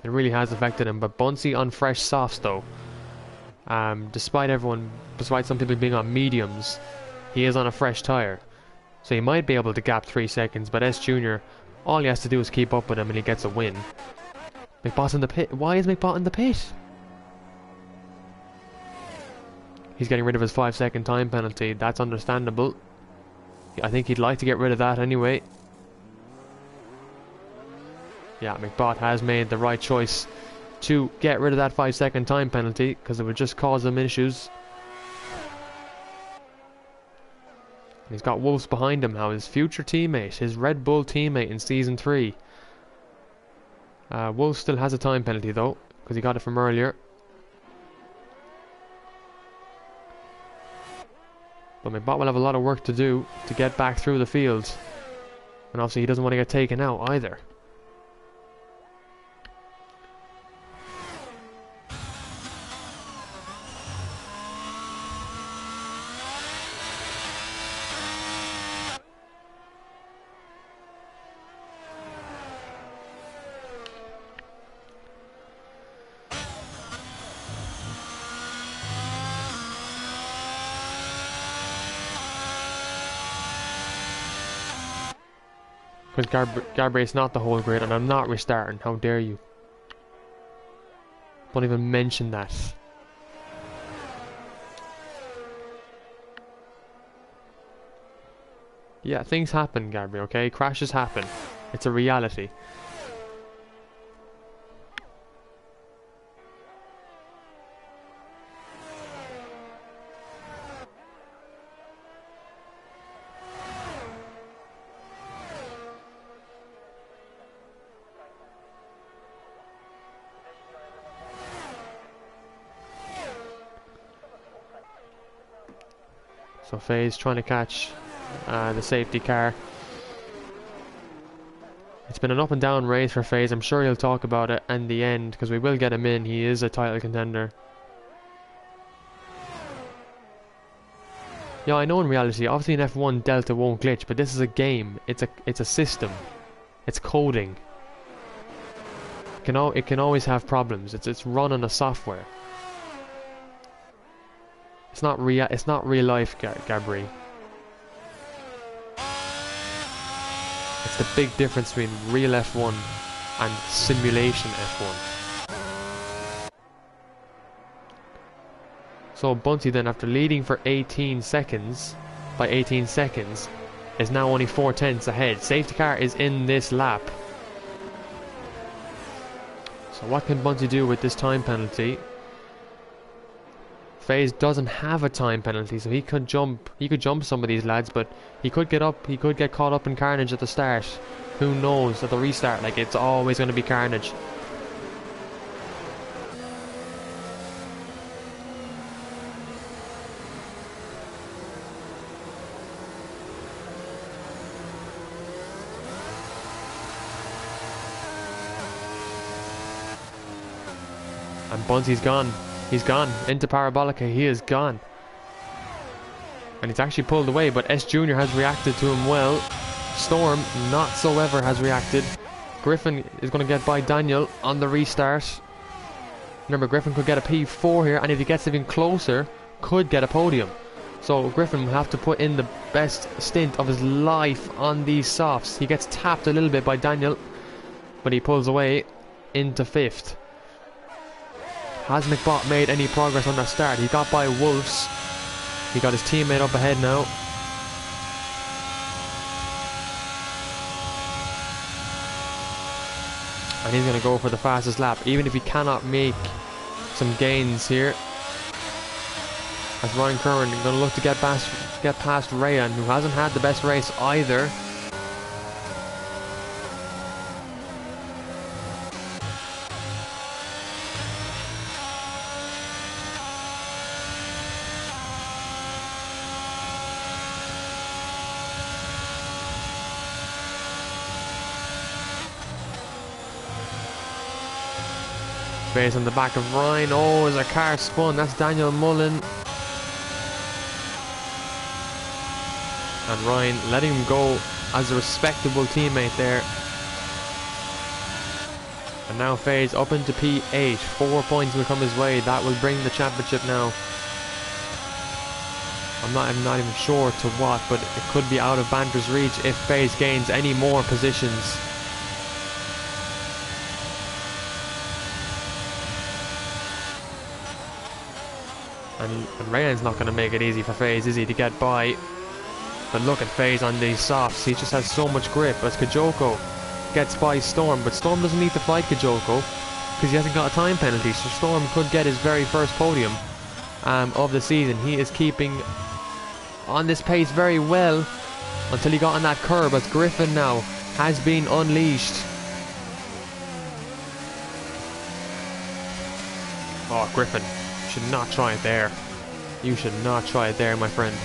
it really has affected him. But Bunsey on fresh softs though. Despite some people being on mediums, he is on a fresh tyre. So he might be able to gap 3 seconds, but S Junior, all he has to do is keep up with him and he gets a win. McBot's in the pit. Why is McBot in the pit? He's getting rid of his 5 second time penalty. That's understandable. I think he'd like to get rid of that anyway. Yeah, McBot has made the right choice to get rid of that 5 second time penalty, because it would just cause him issues. He's got Wolves behind him now, his future teammate, his Red Bull teammate in Season 3. Wolves still has a time penalty though, because he got it from earlier. But McBot will have a lot of work to do to get back through the field. And obviously he doesn't want to get taken out either. Because Gabriel's not the whole grid, and I'm not restarting. How dare you? Don't even mention that. Yeah, things happen, Gabriel, okay? Crashes happen. It's a reality. So FaZe trying to catch the safety car. It's been an up and down race for FaZe. I'm sure he'll talk about it in the end, because we will get him in. He is a title contender. Yeah, I know in reality, obviously in F1 Delta won't glitch, but this is a game. It's a system. It's coding. It can always have problems. It's run on a software. It's not real life, Gabri. It's the big difference between real F1 and simulation F1. So Bunty then, after leading for 18 seconds, by 18 seconds, is now only 4/10 ahead. Safety car is in this lap. So what can Bunty do with this time penalty? FaZe doesn't have a time penalty, so he could jump some of these lads, but he could get caught up in carnage at the start. Who knows, at the restart, like, it's always going to be carnage. And Bunty's gone. He's gone. Into Parabolica, he is gone. And he's actually pulled away, but S Junior has reacted to him well. Storm, not so ever, has reacted. Griffin is going to get by Daniel on the restart. Remember, Griffin could get a P4 here, and if he gets even closer, could get a podium. So Griffin will have to put in the best stint of his life on these softs. He gets tapped a little bit by Daniel, but he pulls away into 5th. Has McBot made any progress on that start? He got by Wolves. He got his teammate up ahead now. And he's going to go for the fastest lap, even if he cannot make some gains here. As Ryan Curran going to look to get past Rayan, who hasn't had the best race either. FaZe on the back of Ryan. Oh, as a car spun. That's Daniel Mullen. And Ryan letting him go as a respectable teammate there. And now FaZe up into P8. 4 points will come his way. That will bring the championship now. I'm not even sure to what, but it could be out of Banter's reach if FaZe gains any more positions. And Ryan's not going to make it easy for FaZe, is he, to get by? But look at FaZe on these softs. He just has so much grip as Kajoko gets by Storm. But Storm doesn't need to fight Kajoko because he hasn't got a time penalty. So Storm could get his very first podium of the season. He is keeping on this pace very well until he got on that curb, as Griffin now has been unleashed. Oh, Griffin, should not try it there. You should not try it there, my friend.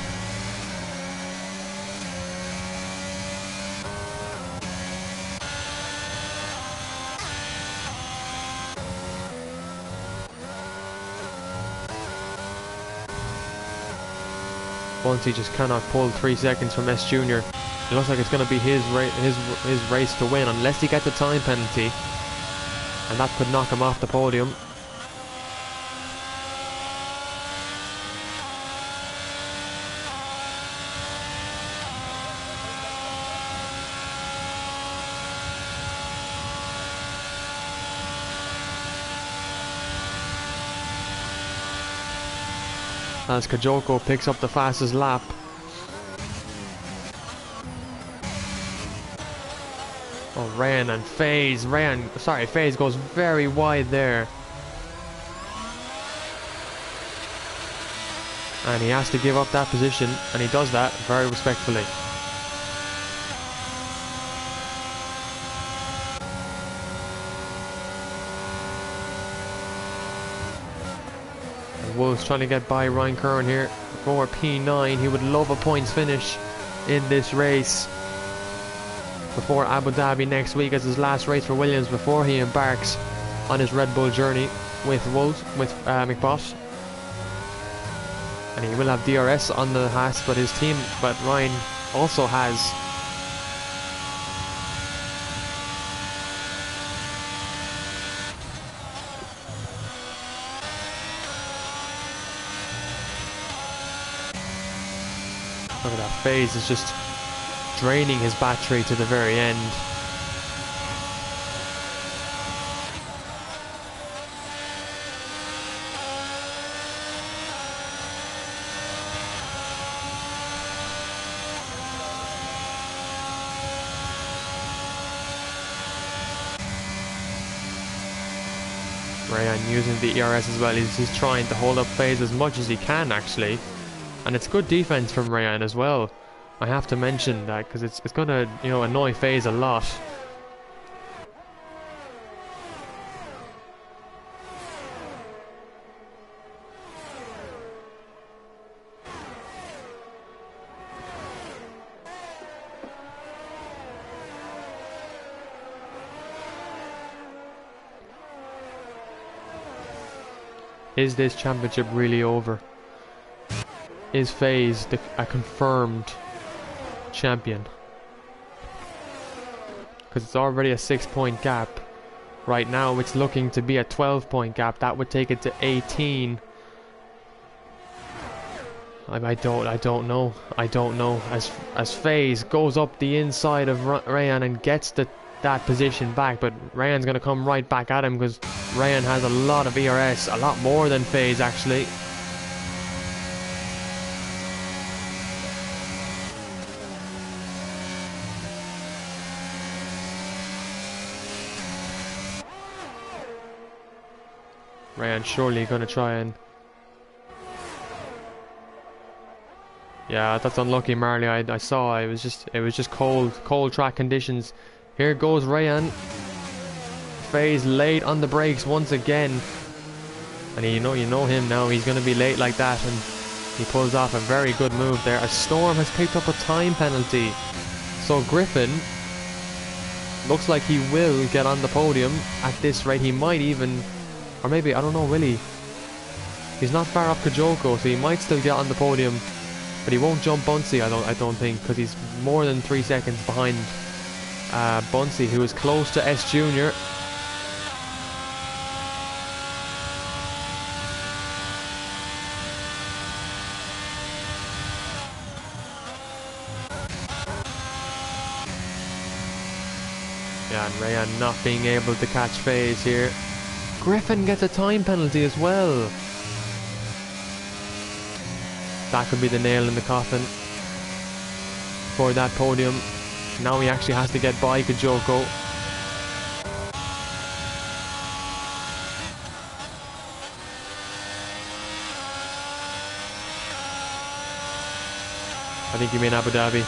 Bunty just cannot pull 3 seconds from S Junior. It looks like it's going to be his race to win unless he gets a time penalty, and that could knock him off the podium. As Kajoko picks up the fastest lap. Oh, Ryan and FaZe. FaZe goes very wide there. And he has to give up that position, and he does that very respectfully. Wolves trying to get by Ryan Curran here for P9. He would love a points finish in this race before Abu Dhabi next week as his last race for Williams before he embarks on his Red Bull journey with McBoss. And he will have DRS on the Haas, but Ryan also has look at that. FaZe is just draining his battery to the very end. Rayan using the ERS as well. He's trying to hold up FaZe as much as he can, actually. And it's good defense from Rayan as well. I have to mention that because it's going to, annoy FaZe a lot. Is this championship really over? Is FaZe a confirmed champion? Because it's already a 6-point gap. Right now it's looking to be a 12-point gap. That would take it to 18. I don't know. As FaZe goes up the inside of Rayan and gets that position back, but Rayan's going to come right back at him because Rayan has a lot of ERS, a lot more than FaZe actually. Rayan surely going to try and... Yeah, that's unlucky, Marley. I saw it was just cold track conditions. Here goes Rayan. FaZe late on the brakes once again, and you know him now. He's going to be late like that, and he pulls off a very good move there. A Storm has picked up a time penalty, so Griffin looks like he will get on the podium at this rate. He might even Or maybe, I don't know, will he? He's not far off Kajoko, so he might still get on the podium. But he won't jump Bunsey, I don't think, because he's more than 3 seconds behind Bunsey, who is close to S Junior. Yeah, and Rayan not being able to catch phase here. Griffin gets a time penalty as well. That could be the nail in the coffin for that podium. Now he actually has to get by Kajoko. I think you mean Abu Dhabi.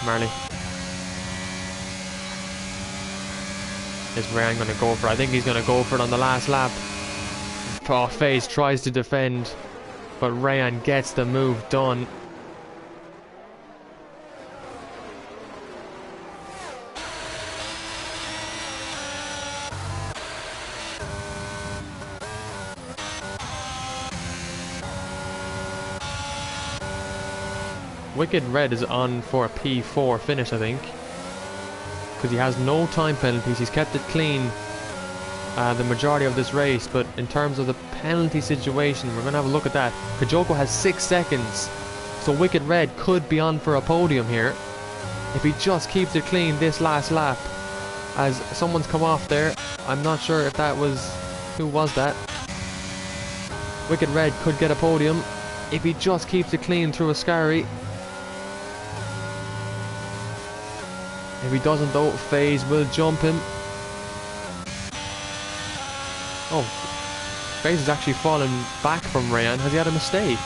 Marley. Is Rayan going to go for it? I think he's going to go for it on the last lap. Oh, FaZe tries to defend, but Rayan gets the move done. Wicked Red is on for a P4 finish, I think, because he has no time penalties. He's kept it clean the majority of this race, but in terms of the penalty situation, we're going to have a look at that. Kajoko has 6 seconds, so Wicked Red could be on for a podium here if he just keeps it clean this last lap. As someone's come off there, I'm not sure if that was, who was that? Wicked Red could get a podium if he just keeps it clean through Ascari. If he doesn't though, FaZe will jump him. Oh, FaZe has actually fallen back from Rayan. Has he had a mistake?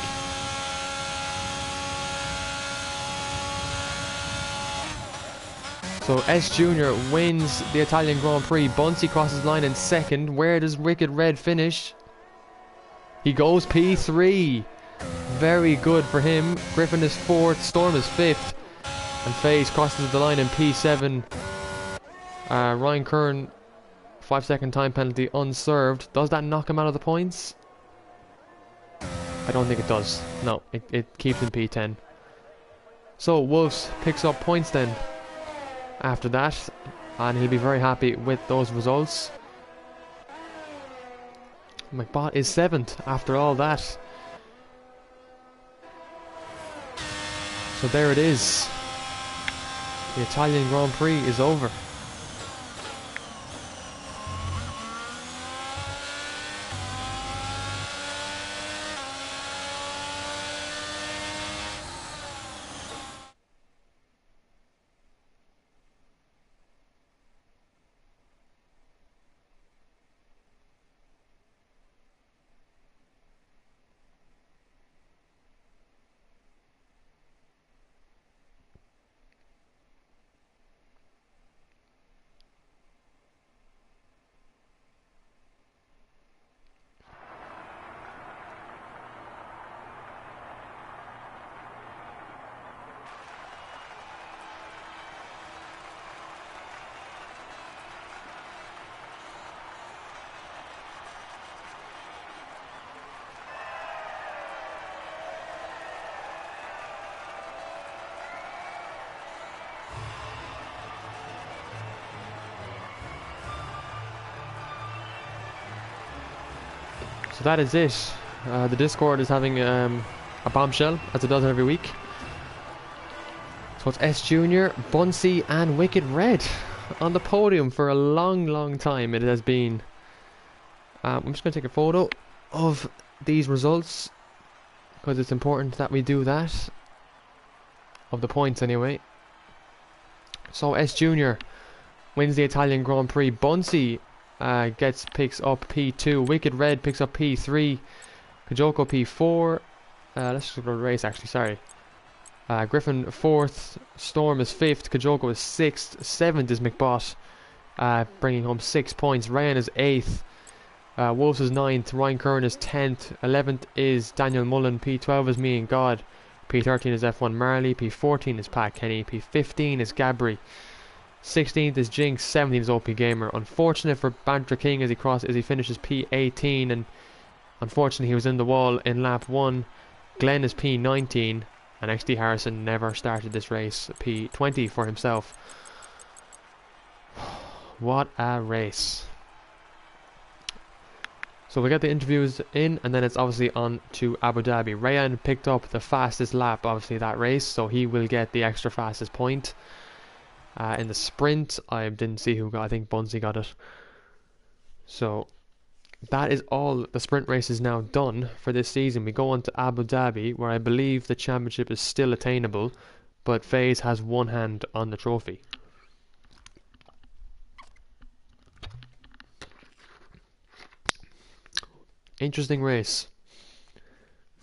So S Junior wins the Italian Grand Prix. Bunsey crosses the line in second. Where does Wicked Red finish? He goes P3. Very good for him. Griffin is 4th, Storm is 5th. And FaZe crosses the line in P7. Ryan Curran, 5-second time penalty unserved. Does that knock him out of the points? I don't think it does. No, it keeps him P10. So Wolves picks up points then after that, and he'll be very happy with those results. McBot is 7th after all that. So there it is. The Italian Grand Prix is over. So that is it. The Discord is having a bombshell, as it does every week. So it's S Junior, Bunsey and Wicked Red on the podium for a long time. It has been. I'm just going to take a photo of these results, because it's important that we do that. Of the points anyway. So S Junior wins the Italian Grand Prix. Bunsey picks up P2. Wicked Red picks up P3. Kajoko P4. Let's just go to the race actually, sorry. Griffin 4th. Storm is 5th. Kajoko is 6th. 7th is McBot, bringing home 6 points. Ryan is 8th. Wolves is 9th. Ryan Curran is 10th. 11th is Daniel Mullen. P12 is Me and God. P13 is F1 Marley. P14 is Pat Kenny. P15 is Gabry. 16th is Jinx, 17th is OP Gamer. Unfortunate for Banter King as he finishes P18, and unfortunately he was in the wall in lap 1. Glenn is P19, and XD Harrison never started this race, P20 for himself. What a race. So we get the interviews in, and then it's obviously on to Abu Dhabi. Rayan picked up the fastest lap, obviously, that race, so he will get the extra fastest point. In the sprint, I didn't see who got, I think Bunsey got it. So that is all the sprint races now done for this season. We go on to Abu Dhabi, where I believe the championship is still attainable, but FaZe has one hand on the trophy. Interesting race.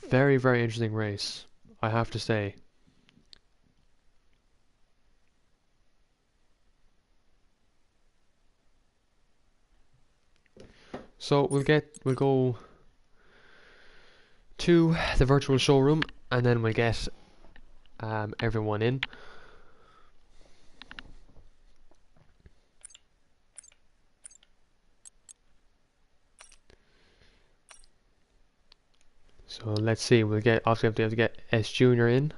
Very, very interesting race, I have to say. So we'll go to the virtual showroom, and then we'll get everyone in. So let's see, we'll get, obviously we have to get S Junior in,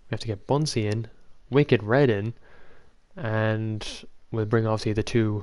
we have to get Bunsey in, Wicked Red in, and we'll bring obviously the two